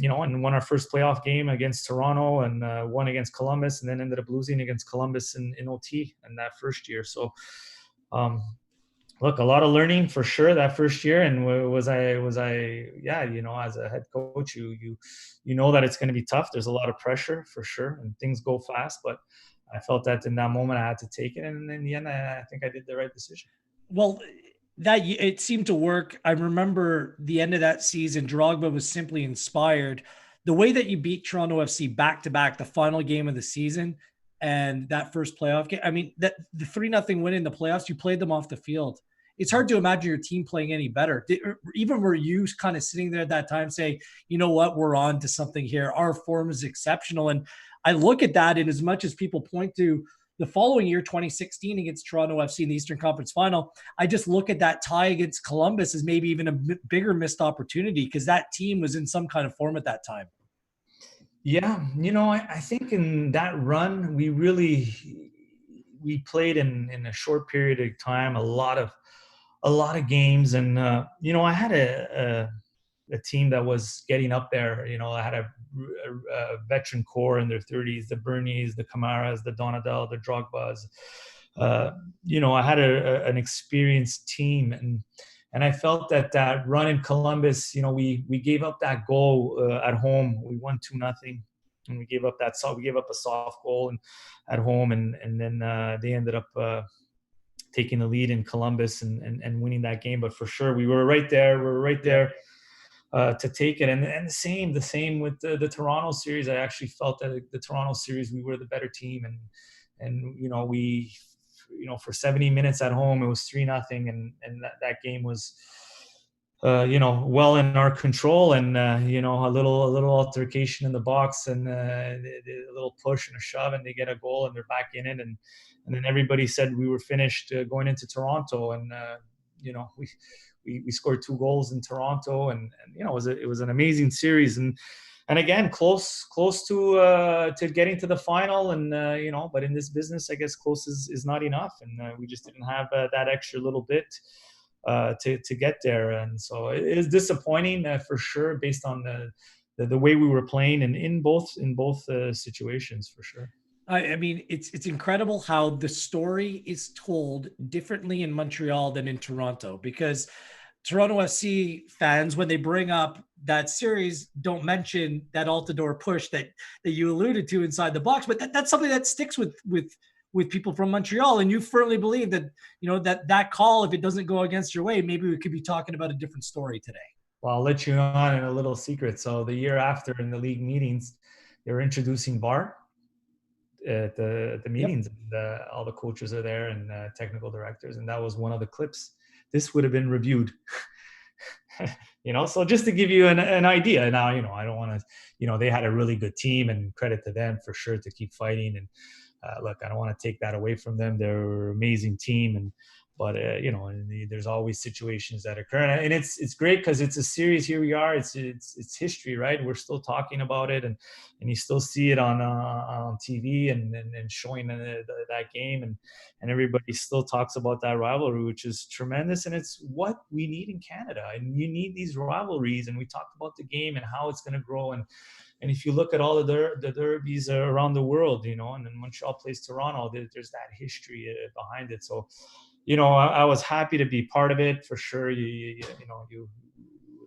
Speaker 2: And won our first playoff game against Toronto, and won against Columbus, and then ended up losing against Columbus in OT in that first year. So, look, a lot of learning for sure that first year. And was I, as a head coach, you know that it's going to be tough. There's a lot of pressure for sure, and things go fast. But I felt that in that moment I had to take it, and in the end, I think I did the right decision.
Speaker 1: Well, that it seemed to work. I remember the end of that season, Drogba was simply inspired. The way that you beat Toronto FC back to back, the final game of the season, and that first playoff game. I mean, that the 3-0 win in the playoffs, you played them off the field. It's hard to imagine your team playing any better. Even were you kind of sitting there at that time saying, you know what, we're on to something here. Our form is exceptional. And I look at that, and as much as people point to the following year, 2016, against Toronto FC in the Eastern Conference Final, I just look at that tie against Columbus as maybe even a bigger missed opportunity, because that team was in some kind of form at that time.
Speaker 2: Yeah, I think in that run, we played in a short period of time, a lot of games, and I had a team that was getting up there. I had a veteran core in their 30s, the Bernies, the Camaras, the Donadel, the Drogbas. I had an experienced team, and I felt that run in Columbus, we gave up that goal at home. We won 2-0, and we gave up a soft goal at home, and then they ended up taking the lead in Columbus and winning that game. But for sure, we were right there. To take it, and the same with the Toronto series. I actually felt that the Toronto series, we were the better team, and we for 70 minutes at home, it was 3-0, and that game was well in our control, and a little altercation in the box, and a little push and a shove, and they get a goal, and they're back in it, and then everybody said we were finished going into Toronto, and we scored 2 goals in Toronto, and it was an amazing series, and again close to getting to the final, and but in this business, I guess close is not enough, and we just didn't have that extra little bit to get there, and so it is disappointing for sure, based on the way we were playing, and in both situations for sure.
Speaker 1: I mean, it's incredible how the story is told differently in Montreal than in Toronto, because Toronto FC fans, when they bring up that series, don't mention that Altidore push that you alluded to inside the box. But that's something that sticks with people from Montreal. And you firmly believe that, that call, if it doesn't go against your way, maybe we could be talking about a different story today.
Speaker 2: Well, I'll let you on in a little secret. So the year after, in the league meetings, they were introducing VAR at the meetings. Yep. And all the coaches are there, and technical directors, and that was one of the clips. This would have been reviewed. So just to give you an idea. Now, I don't want to, they had a really good team, and credit to them for sure to keep fighting. And look, I don't want to take that away from them. They're an amazing team, But there's always situations that occur, and it's great because it's a series. Here we are. It's history, right? We're still talking about it, and you still see it on TV and showing that game, and everybody still talks about that rivalry, which is tremendous, and it's what we need in Canada. And you need these rivalries, and we talked about the game and how it's going to grow, and if you look at all the derbies around the world, and then Montreal plays Toronto, there's that history behind it. So, I was happy to be part of it for sure. You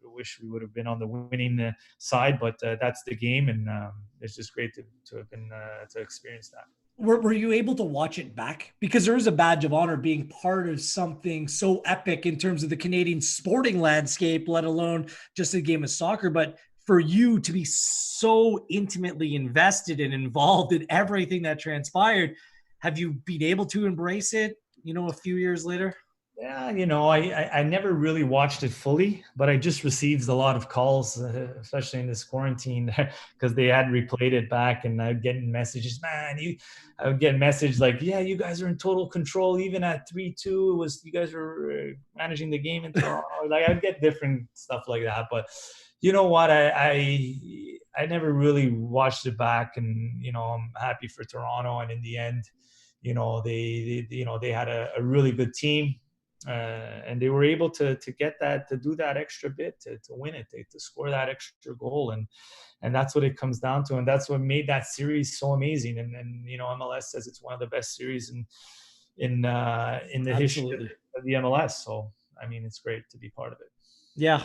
Speaker 2: wish we would have been on the winning side, but that's the game, and it's just great to have been to experience that.
Speaker 1: Were you able to watch it back? Because there is a badge of honor being part of something so epic in terms of the Canadian sporting landscape, let alone just a game of soccer. But for you to be so intimately invested and involved in everything that transpired, have you been able to embrace it, a few years later?
Speaker 2: Yeah, I never really watched it fully, but I just received a lot of calls, especially in this quarantine, because they had replayed it back, and I'd get messages, man. I would get messages like, yeah, you guys are in total control, even at 3-2. It was, you guys were managing the game in Toronto. Like, I'd get different stuff like that, but you know what? I never really watched it back, and I'm happy for Toronto, and in the end, they had a really good team. And they were able to get that, to do that extra bit, to win it, to score that extra goal, and that's what it comes down to, and that's what made that series so amazing. And MLS says it's one of the best series in the history of the MLS. So I mean, it's great to be part of it.
Speaker 1: Yeah.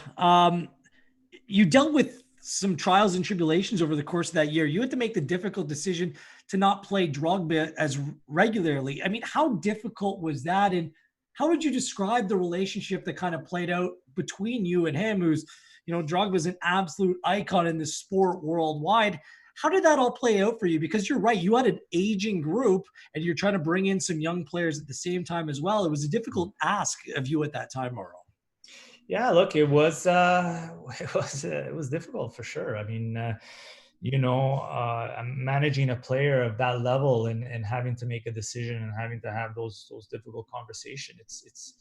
Speaker 1: You dealt with some trials and tribulations over the course of that year. You had to make the difficult decision to not play Drogba as regularly. I mean, how difficult was that? And how would you describe the relationship that kind of played out between you and him, who's, Drogba's an absolute icon in the sport worldwide? How did that all play out for you? Because you're right, you had an aging group and you're trying to bring in some young players at the same time as well. It was a difficult ask of you at that time, Mauro.
Speaker 2: Yeah, look, it was difficult for sure. I mean, I'm managing a player of that level, and having to make a decision and having to have those difficult conversations. It's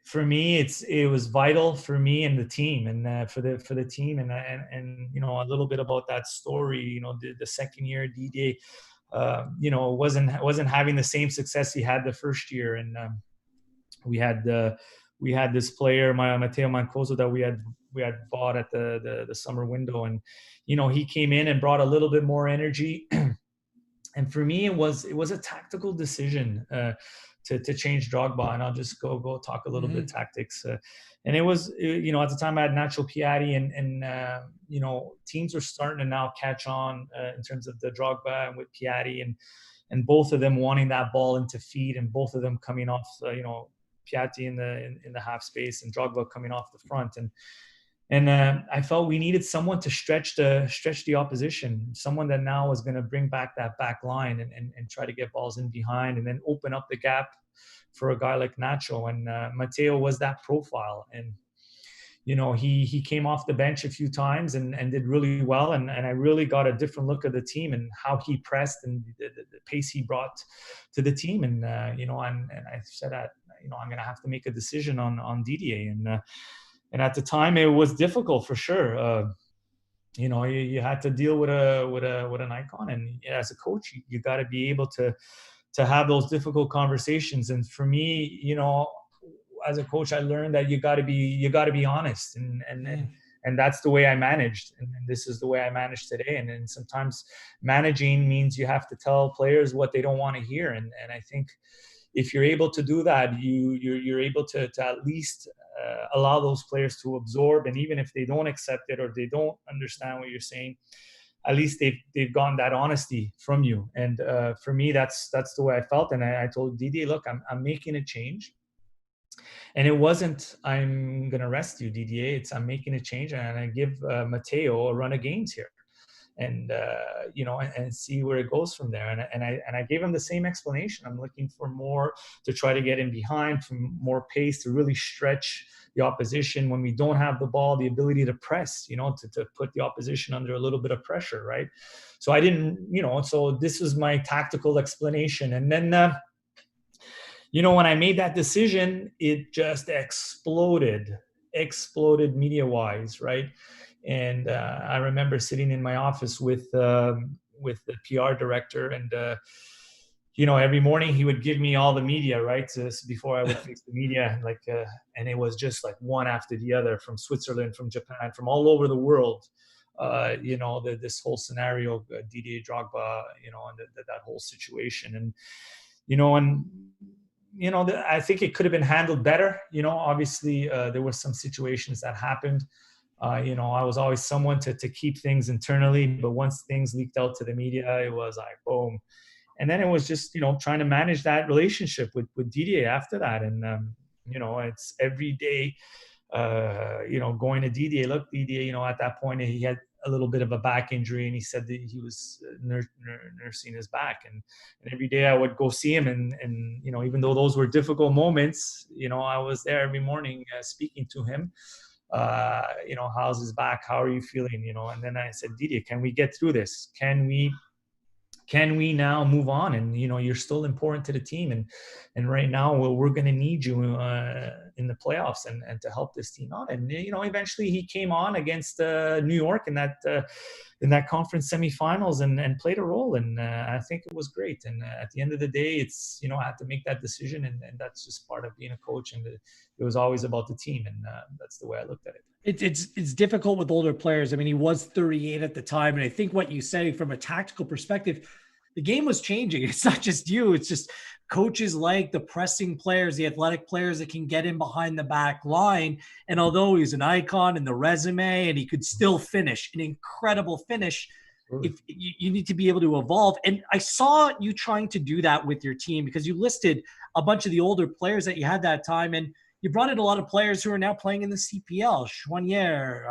Speaker 2: for me, it was vital for me and the team, and for the team, and a little bit about that story. The second year, Didier, wasn't having the same success he had the first year, and we had this player, Matteo Mancoso, that we had bought at the summer window, and he came in and brought a little bit more energy. And for me, it was a tactical decision to change Drogba, and I'll just go talk a little bit tactics. And it was, at the time I had Nacho Piatti, and teams were starting to now catch on in terms of the Drogba and with Piatti, and both of them wanting that ball into feet, and both of them coming off, Piatti in the half space, and Drogba coming off the front, and I felt we needed someone to stretch the opposition, someone that now is going to bring back that back line and try to get balls in behind, and then open up the gap for a guy like Nacho. And Matteo was that profile, and he came off the bench a few times and did really well, and I really got a different look at the team and how he pressed and the pace he brought to the team. And and I said that I'm going to have to make a decision on Didier, and at the time it was difficult for sure. You had to deal with an icon, and as a coach, you got to be able to have those difficult conversations. And for me, as a coach, I learned that you got to be honest, and that's the way I managed, and this is the way I manage today. And then sometimes managing means you have to tell players what they don't want to hear, and I think if you're able to do that, you're able to at least allow those players to absorb, and even if they don't accept it or they don't understand what you're saying, at least they've gotten that honesty from you. And for me, that's the way I felt. And I told Didier, look, I'm making a change. And it wasn't, I'm going to rest you, Didier. It's, I'm making a change, and I give Matteo a run of games here, and and see where it goes from there. And I gave him the same explanation. I'm looking for more to try to get in behind, for more pace, to really stretch the opposition when we don't have the ball, the ability to press, to put the opposition under a little bit of pressure, right? So I didn't, so this was my tactical explanation. And then when I made that decision, it just exploded media-wise, right? And I remember sitting in my office with the PR director, and every morning he would give me all the media, right? So before I would face the media, and it was just like one after the other, from Switzerland, from Japan, from all over the world. This whole scenario, Didier Drogba, and that whole situation, and I think it could have been handled better. Obviously there were some situations that happened. I was always someone to keep things internally, but once things leaked out to the media, it was like boom. And then it was just trying to manage that relationship with Didier after that, and it's every day going to Didier. Look, Didier, at that point he had a little bit of a back injury, and he said that he was nursing his back, and every day I would go see him, and even though those were difficult moments, I was there every morning speaking to him. How's his back? How are you feeling? And then I said, Didier, can we get through this? Can we now move on? And you're still important to the team, and right now we're going to need you in the playoffs and to help this team out. And eventually he came on against New York in that conference semifinals and played a role, and I think it was great. And at the end of the day, it's I had to make that decision, and that's just part of being a coach, and it was always about the team, and that's the way I looked at it.
Speaker 1: It's difficult with older players. I mean, he was 38 at the time, and I think what you say from a tactical perspective, the game was changing. It's not just you; it's just coaches like the pressing players, the athletic players that can get in behind the back line. And although he's an icon in the resume, and he could still finish an incredible finish, if you need to be able to evolve. And I saw you trying to do that with your team, because you listed a bunch of the older players that you had that time, and you brought in a lot of players who are now playing in the CPL. Chouanier,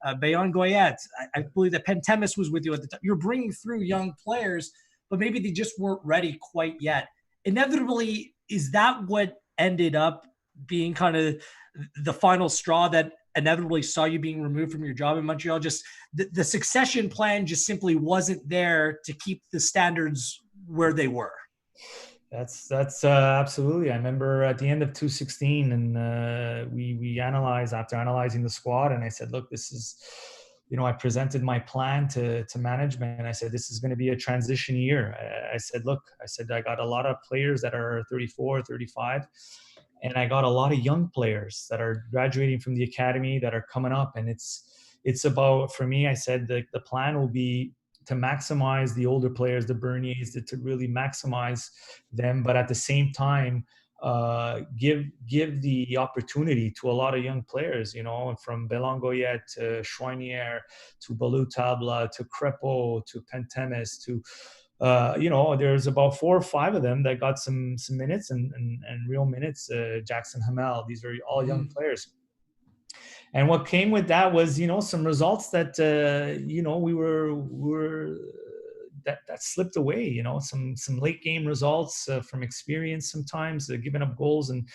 Speaker 1: Bayon Goyette. I believe that Pentemis was with you at the time. You're bringing through young players, but maybe they just weren't ready quite yet. Inevitably, is that what ended up being kind of the final straw that inevitably saw you being removed from your job in Montreal? Just the succession plan just simply wasn't there to keep the standards where they were.
Speaker 2: That's absolutely. I remember at the end of 2016, and we analyzed, after analyzing the squad, and I said, look, this is, I presented my plan to management, and I said, this is going to be a transition year. I said, I got a lot of players that are 34, 35, and I got a lot of young players that are graduating from the academy that are coming up, and it's about, for me, I said, the plan will be to maximize the older players, the Berniers, to really maximize them, but at the same time, give the opportunity to a lot of young players, from Belongoyet to Chouanier to Balou Tabla to Crepeau to Pentemis to there's about 4 or 5 of them that got some minutes and real minutes. Jackson Hamel, these are all young players. And what came with that was, some results that, we were that slipped away, some late game results from experience, sometimes giving up goals and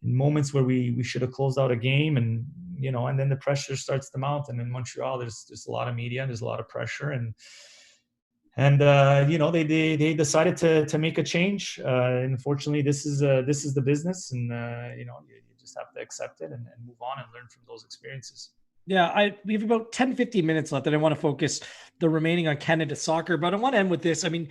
Speaker 2: in moments where we should have closed out a game, and, and then the pressure starts to mount. And in Montreal, there's a lot of media, there's a lot of pressure, and they decided to make a change. Unfortunately, this is the business, and you just have to accept it and move on and learn from those experiences.
Speaker 1: Yeah, we have about 10, 15 minutes left, and I want to focus the remaining on Canada Soccer, but I want to end with this. I mean,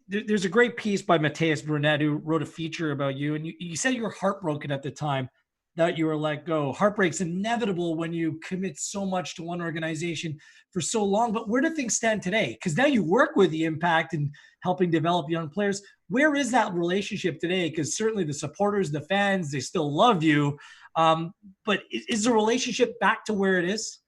Speaker 1: there's a great piece by Matthias Brunet, who wrote a feature about you, and you said you were heartbroken at the time that you were let go. Heartbreak's inevitable when you commit so much to one organization for so long, but where do things stand today? Because now you work with the Impact and helping develop young players. Where is that relationship today? Because certainly the supporters, the fans, they still love you. But is the relationship back to where it is?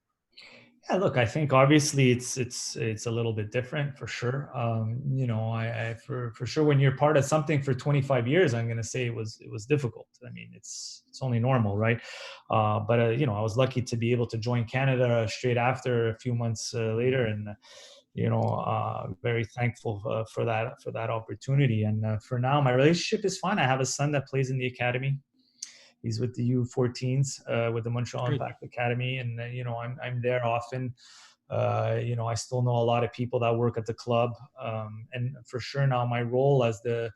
Speaker 2: Yeah, look, I think obviously it's a little bit different for sure. I for sure, when you're part of something for 25 years, I'm going to say it was difficult. I mean, it's only normal, right? But I was lucky to be able to join Canada straight after, a few months later, and very thankful for that opportunity. And for now, my relationship is fine. I have a son that plays in the academy. He's with the U14s with the Montreal Impact Academy, and I'm there often. I still know a lot of people that work at the club, and for sure now my role as the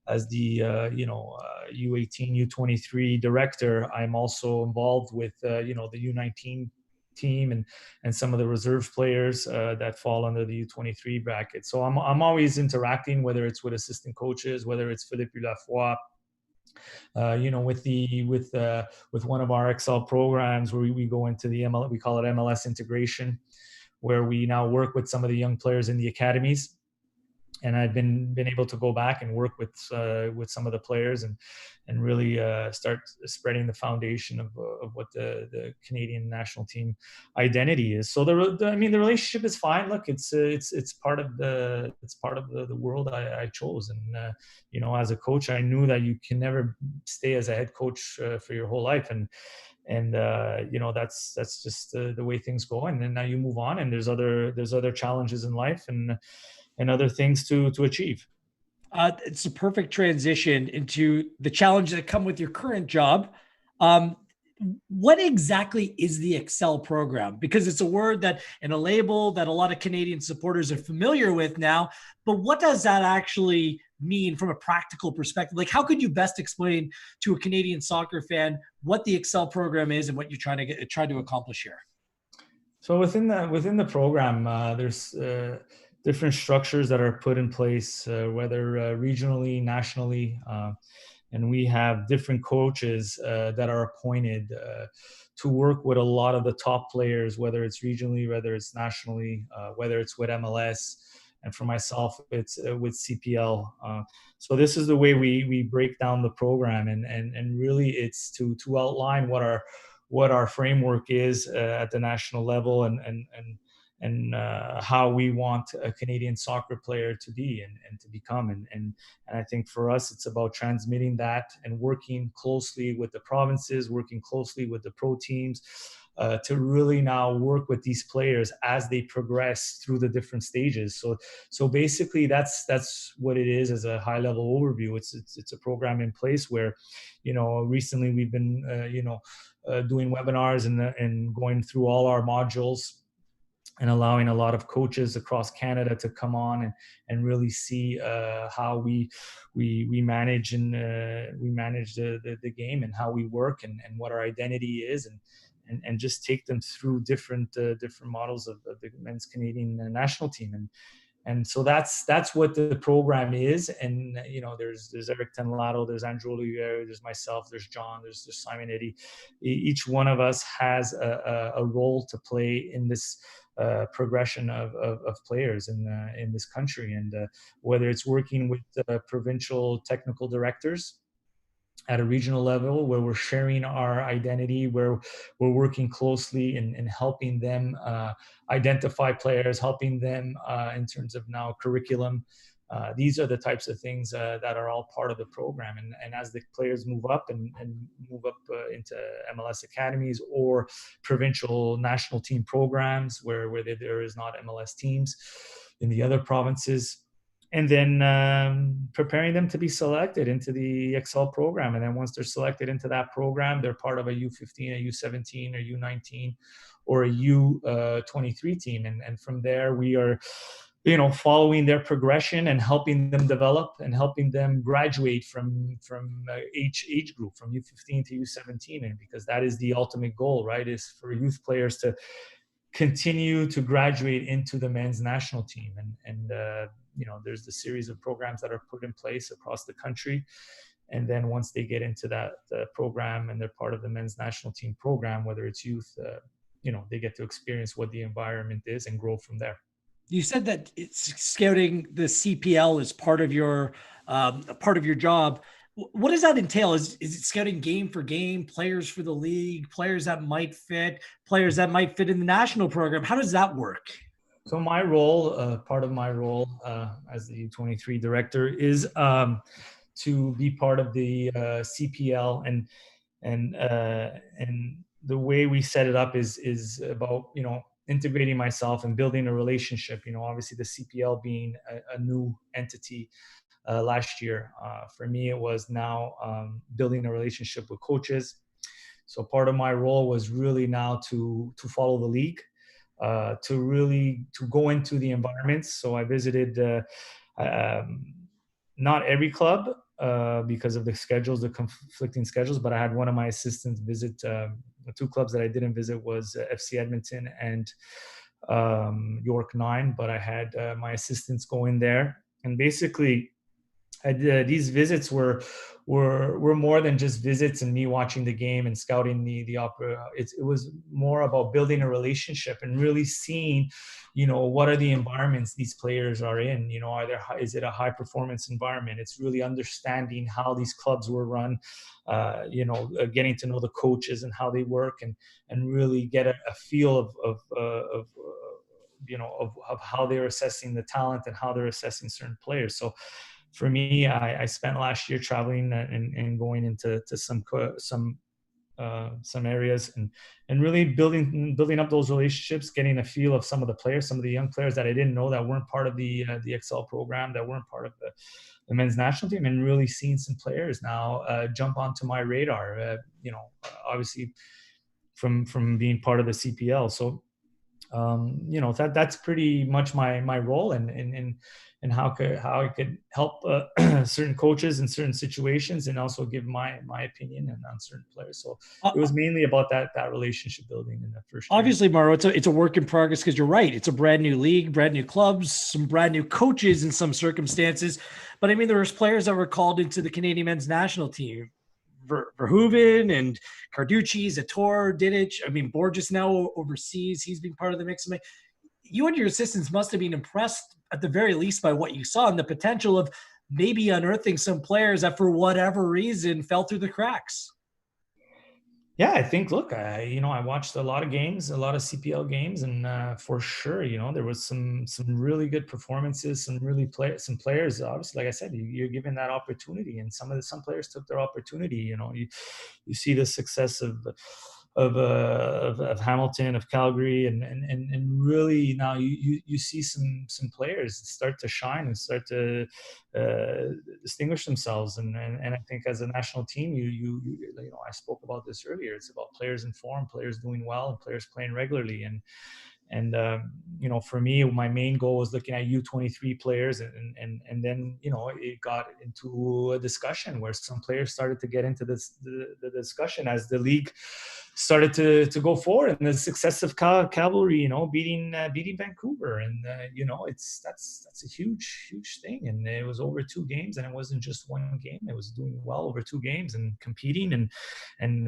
Speaker 2: as the U18, U23 director, I'm also involved with the U19 team and some of the reserve players that fall under the U23 bracket. So I'm always interacting, whether it's with assistant coaches, whether it's Philippe Lafoy, with one of our Excel programs where we go into the we call it MLS integration, where we now work with some of the young players in the academies. And I've been able to go back and work with some of the players and really start spreading the foundation of what the Canadian national team identity is. So the relationship is fine. Look, it's part of the world I chose, and as a coach, I knew that you can never stay as a head coach for your whole life, and that's just the way things go. And then now you move on, and there's other challenges in life and other things to achieve.
Speaker 1: It's a perfect transition into the challenges that come with your current job. What exactly is the Excel program? Because it's a word that and a label that a lot of Canadian supporters are familiar with now, but what does that actually mean from a practical perspective? Like, how could you best explain to a Canadian soccer fan what the Excel program is and what you're trying to accomplish here?
Speaker 2: So within the program, there's different structures that are put in place, whether regionally, nationally, and we have different coaches that are appointed to work with a lot of the top players, whether it's regionally, whether it's nationally, whether it's with MLS, and for myself, it's with CPL. So this is the way we break down the program, and really it's to outline what our framework is at the national level, and how we want a Canadian soccer player to be and to become. And I think for us, it's about transmitting that and working closely with the provinces, working closely with the pro teams, to really now work with these players as they progress through the different stages. So basically, that's what it is as a high level overview. It's a program in place where, recently we've been, doing webinars and going through all our modules, and allowing a lot of coaches across Canada to come on and really see how we manage and we manage the game, and how we work, and what our identity is, and just take them through different models of the men's Canadian national team. And so that's what the program is. And there's Eric Tenlato, there's Andrew Olivier, there's myself, there's John, there's Simon Eddy. Each one of us has a role to play in this progression of players in this country, and whether it's working with provincial technical directors at a regional level, where we're sharing our identity, where we're working closely and helping them identify players, helping them in terms of now curriculum. These are the types of things that are all part of the program. And as the players move up and move up into MLS academies or provincial national team programs where there is not MLS teams in the other provinces, and then preparing them to be selected into the Excel program. And then once they're selected into that program, they're part of a U15, a U17, or U19, or a U23 team. And from there, we are, following their progression and helping them develop and helping them graduate from each age group, from U15 to U17. And because that is the ultimate goal, right, is for youth players to continue to graduate into the men's national team. And there's the series of programs that are put in place across the country. And then once they get into that program and they're part of the men's national team program, whether it's youth, they get to experience what the environment is and grow from there.
Speaker 1: You said that it's scouting the CPL is part of your job. What does that entail? Is it scouting game for game, players for the league, players that might fit in the national program? How does that work?
Speaker 2: So my role, part of my role as the U23 director, is to be part of the CPL, and the way we set it up is about integrating myself and building a relationship. Obviously the CPL being a new entity last year, for me it was now building a relationship with coaches. So part of my role was really now to follow the league. To go into the environments. So I visited not every club, because of the schedules, the conflicting schedules. But I had one of my assistants visit the two clubs that I didn't visit was FC Edmonton and York 9. But I had my assistants go in there, and basically these visits were more than just visits and me watching the game and scouting the opera. It was more about building a relationship and really seeing, what are the environments these players are in. Is it a high performance environment? It's really understanding how these clubs were run, getting to know the coaches and how they work, and really get a feel of how they're assessing the talent and how they're assessing certain players. So for me, I spent last year traveling and going into some areas and really building up those relationships, getting a feel of some of the players, some of the young players that I didn't know that weren't part of the Excel program, that weren't part of the men's national team, and really seeing some players now jump onto my radar. Obviously from being part of the CPL. So that's pretty much my role and how I could help certain coaches in certain situations, and also give my opinion on certain players. So it was mainly about that relationship building in the first year.
Speaker 1: Obviously, Mauro, it's a work in progress, because you're right. It's a brand new league, brand new clubs, some brand new coaches in some circumstances. But I mean, there was players that were called into the Canadian men's national team. Verhoeven and Carducci, Zator, Didic. I mean, Borges now overseas. He's been part of the mix. I mean, you and your assistants must have been impressed at the very least by what you saw and the potential of maybe unearthing some players that for whatever reason fell through the cracks.
Speaker 2: Yeah, I think, look, I watched a lot of games, a lot of CPL games, and for sure, there was some really good performances, some players. Obviously, like I said, you're given that opportunity, and some players took their opportunity. You see the success of Hamilton, of Calgary, and really now you see some players start to shine and start to distinguish themselves, and I think as a national team, I spoke about this earlier. It's about players in form, players doing well, and players playing regularly, and for me, my main goal was looking at U23 players, and then it got into a discussion where some players started to get into the discussion as the league started to go forward, and the success of Cavalry, beating Vancouver, and that's a huge thing, and it was over 2 games, and it wasn't just one game. It was doing well over 2 games and competing, and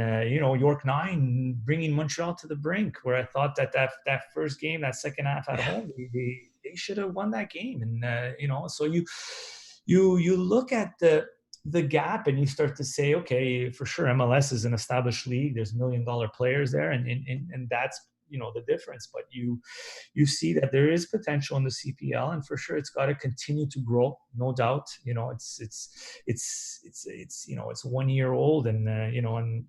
Speaker 2: York 9 bringing Montreal to the brink, where I thought that first game, that second half at home, they should have won that game, and so you look at the gap, and you start to say, okay, for sure, MLS is an established league. There's $1 million players there, and that's the difference. But you see that there is potential in the CPL, and for sure, it's got to continue to grow, no doubt. It's 1 year old, and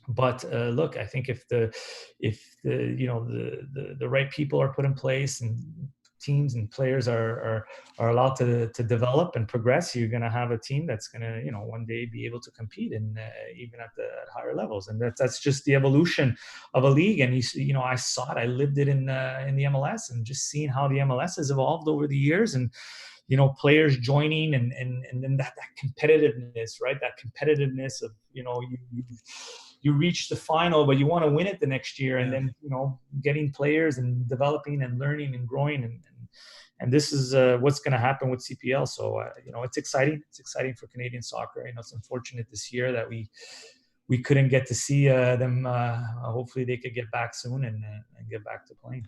Speaker 2: but look, I think if the right people are put in place, and teams and players are allowed to develop and progress, you're going to have a team that's going to one day be able to compete, and even at higher levels. And that's just the evolution of a league. And I saw it, I lived it in the MLS, and just seeing how the MLS has evolved over the years, and players joining, and then that competitiveness, right? That competitiveness of you reach the final, but you want to win it the next year, and then getting players and developing and learning and growing, and this is what's going to happen with CPL. So it's exciting. It's exciting for Canadian soccer. It's unfortunate this year that we couldn't get to see them. Hopefully they could get back soon and get back to playing.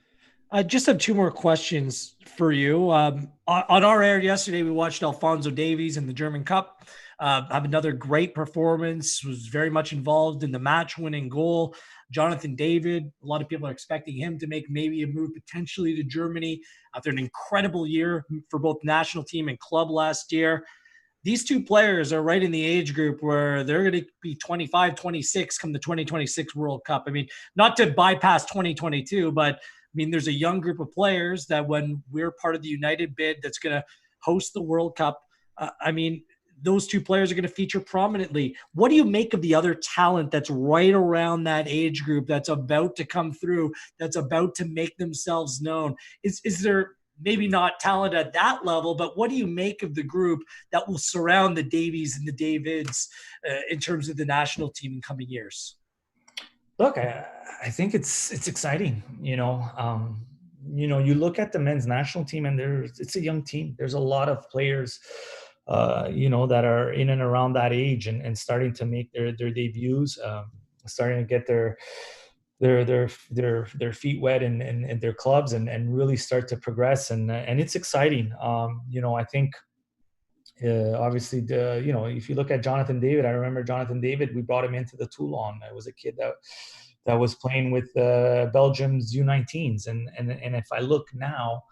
Speaker 1: I just have 2 more questions for you. On our air yesterday, we watched Alphonso Davies in the German Cup have another great performance, was very much involved in the match-winning goal. Jonathan David, a lot of people are expecting him to make maybe a move potentially to Germany after an incredible year for both national team and club last year. These 2 players are right in the age group where they're going to be 25, 26 come the 2026 World Cup. I mean, not to bypass 2022, but I mean, there's a young group of players that when we're part of the United bid that's going to host the World Cup, I mean, those 2 players are going to feature prominently. What do you make of the other talent that's right around that age group, that's about to come through, that's about to make themselves known? Is there maybe not talent at that level, but what do you make of the group that will surround the Davies and the Davids in terms of the national team in coming years?
Speaker 2: Look, I think it's exciting. You look at the men's national team, and it's a young team. There's a lot of players, that are in and around that age and starting to make their debuts, starting to get their feet wet in their clubs and really start to progress. And it's exciting. I think obviously, if you look at Jonathan David, I remember Jonathan David. We brought him into the Toulon. I was a kid that was playing with Belgium's U19s, and if I look now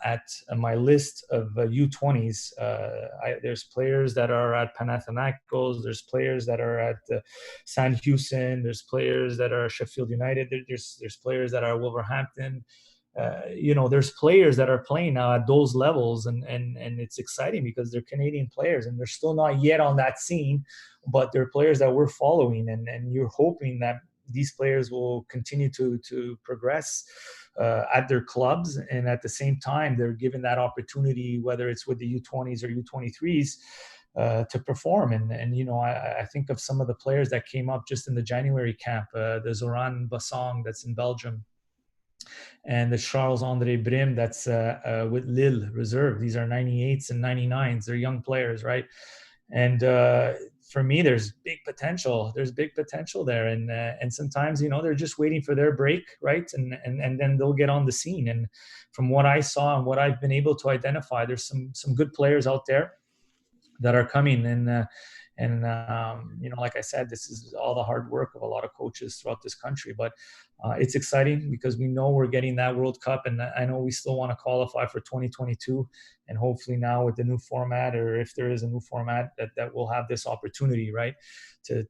Speaker 2: at my list of U20s, there's players that are at Panathinaikos. There's players that are at San Houston. There's players that are Sheffield United. There's players that are Wolverhampton. There's players that are playing now at those levels, and it's exciting because they're Canadian players and they're still not yet on that scene, but they're players that we're following, and you're hoping that these players will continue to progress at their clubs, and at the same time they're given that opportunity, whether it's with the U20s or U23s, to perform. And I think of some of the players that came up just in the January camp, the Zoran Bassong that's in Belgium, and the Charles-André Brim that's with Lille reserve. These are 98s and 99s. They're young players, right? And for me, there's big potential. There's big potential there, and sometimes they're just waiting for their break, right? And then they'll get on the scene. And from what I saw and what I've been able to identify, there's some good players out there that are coming. And like I said, this is all the hard work of a lot of coaches throughout this country. But it's exciting because we know we're getting that World Cup, and I know we still want to qualify for 2022. And hopefully now with the new format, or if there is a new format, that we'll have this opportunity, right, to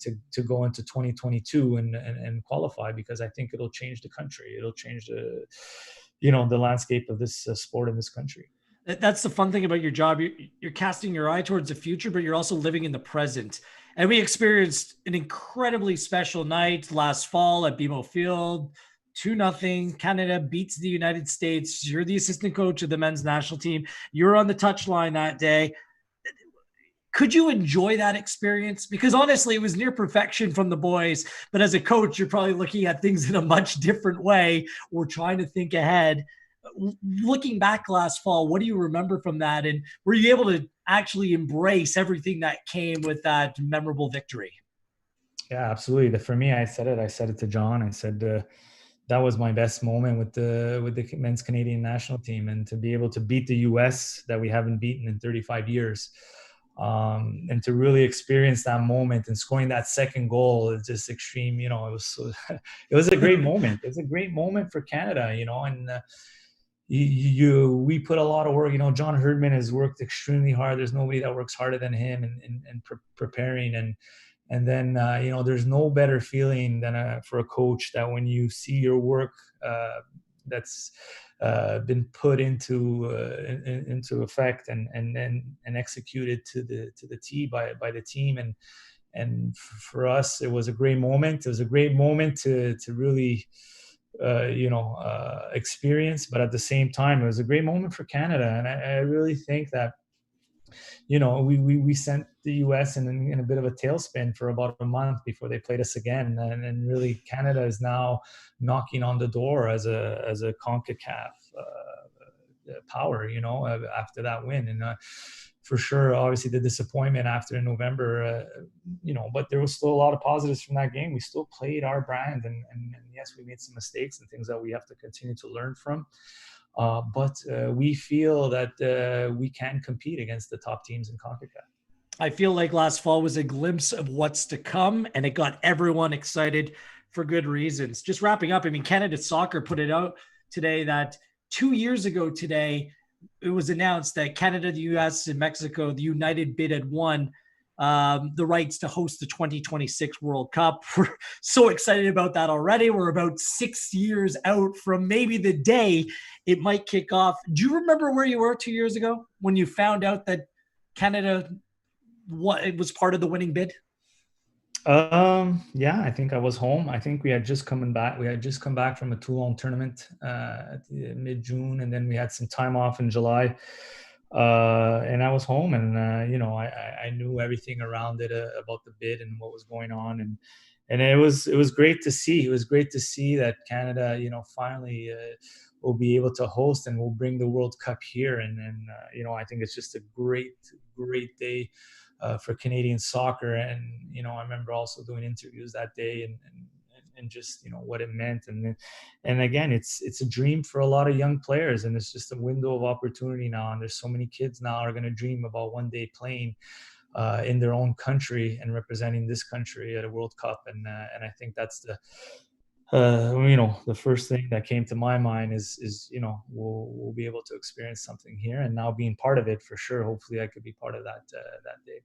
Speaker 2: go into 2022 and qualify, because I think it'll change the country. It'll change the landscape of this sport in this country.
Speaker 1: That's the fun thing about your job. You're casting your eye towards the future, but you're also living in the present. And we experienced an incredibly special night last fall at BMO Field. 2-0. Canada beats the United States. You're the assistant coach of the men's national team. You're on the touchline that day. Could you enjoy that experience? Because honestly, it was near perfection from the boys. But as a coach, you're probably looking at things in a much different way, or trying to think ahead. Looking back last fall, what do you remember from that? And were you able to actually embrace everything that came with that memorable victory?
Speaker 2: Yeah, absolutely. For me, I said it to John. I said that was my best moment with the men's Canadian national team, and to be able to beat the US that we haven't beaten in 35 years. And to really experience that moment and scoring that second goal is just extreme. It was a great moment. It was a great moment for Canada, and we put a lot of work. John Herdman has worked extremely hard. There's nobody that works harder than him in preparing. And then there's no better feeling than for a coach that when you see your work that's been put into effect and executed to the T by the team. And for us, it was a great moment. It was a great moment to really experience, but at the same time, it was a great moment for Canada. And I really think that, we sent the US in a bit of a tailspin for about a month before they played us again. And really Canada is now knocking on the door as a CONCACAF power, after that win. And for sure, obviously the disappointment after in November, but there was still a lot of positives from that game. We still played our brand, and yes, we made some mistakes and things that we have to continue to learn from. But we feel that we can compete against the top teams in CONCACAF.
Speaker 1: I feel like last fall was a glimpse of what's to come, and it got everyone excited for good reasons. Just wrapping up, Canada Soccer put it out today that 2 years ago today, it was announced that Canada, the US, and Mexico, the United bid had won the rights to host the 2026 World Cup. We're so excited about that already. We're about 6 years out from maybe the day it might kick off. Do you remember where you were 2 years ago when you found out that Canada it was part of the winning bid?
Speaker 2: Yeah, I think I was home. I think we had just coming back. We had just come back from a Toulon tournament at mid-June, and then we had some time off in July. And I was home, and I knew everything around it about the bid and what was going on, and it was great to see. It was great to see that Canada, finally will be able to host and will bring the World Cup here. And I think it's just a great day for Canadian soccer. And I remember also doing interviews that day and just what it meant. And again, it's a dream for a lot of young players, and it's just a window of opportunity now. And there's so many kids now are going to dream about one day playing in their own country and representing this country at a World Cup. And I think that's the first thing that came to my mind is we'll be able to experience something here, and now being part of it for sure. Hopefully I could be part of that day.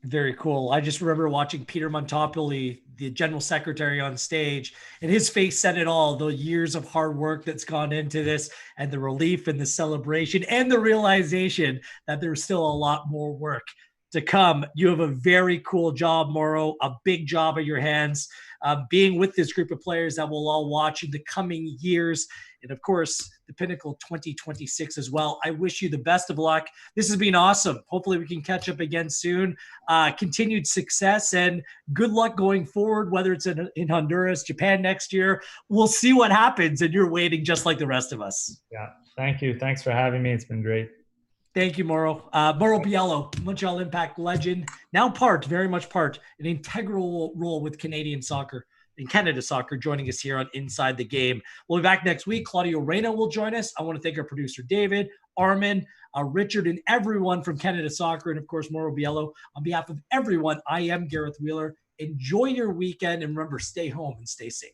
Speaker 1: Very cool. I just remember watching Peter Montopoli, the general secretary, on stage, and his face said it all. The years of hard work that's gone into this, and the relief and the celebration, and the realization that there's still a lot more work to come. You have a very cool job, Mauro, a big job at your hands, being with this group of players that we'll all watch in the coming years. And of course, the Pinnacle 2026 as well. I wish you the best of luck. This has been awesome. Hopefully we can catch up again soon. Continued success and good luck going forward, whether it's in Honduras, Japan next year. We'll see what happens, and you're waiting just like the rest of us.
Speaker 2: Yeah. Thank you. Thanks for having me. It's been great.
Speaker 1: Thank you, Mauro. Mauro Biello, Montreal Impact legend, now very much part, an integral role with Canadian soccer and Canada Soccer, joining us here on Inside the Game. We'll be back next week. Claudio Reyna will join us. I want to thank our producer, David, Armin, Richard, and everyone from Canada Soccer, and of course, Mauro Biello. On behalf of everyone, I am Gareth Wheeler. Enjoy your weekend, and remember, stay home and stay safe.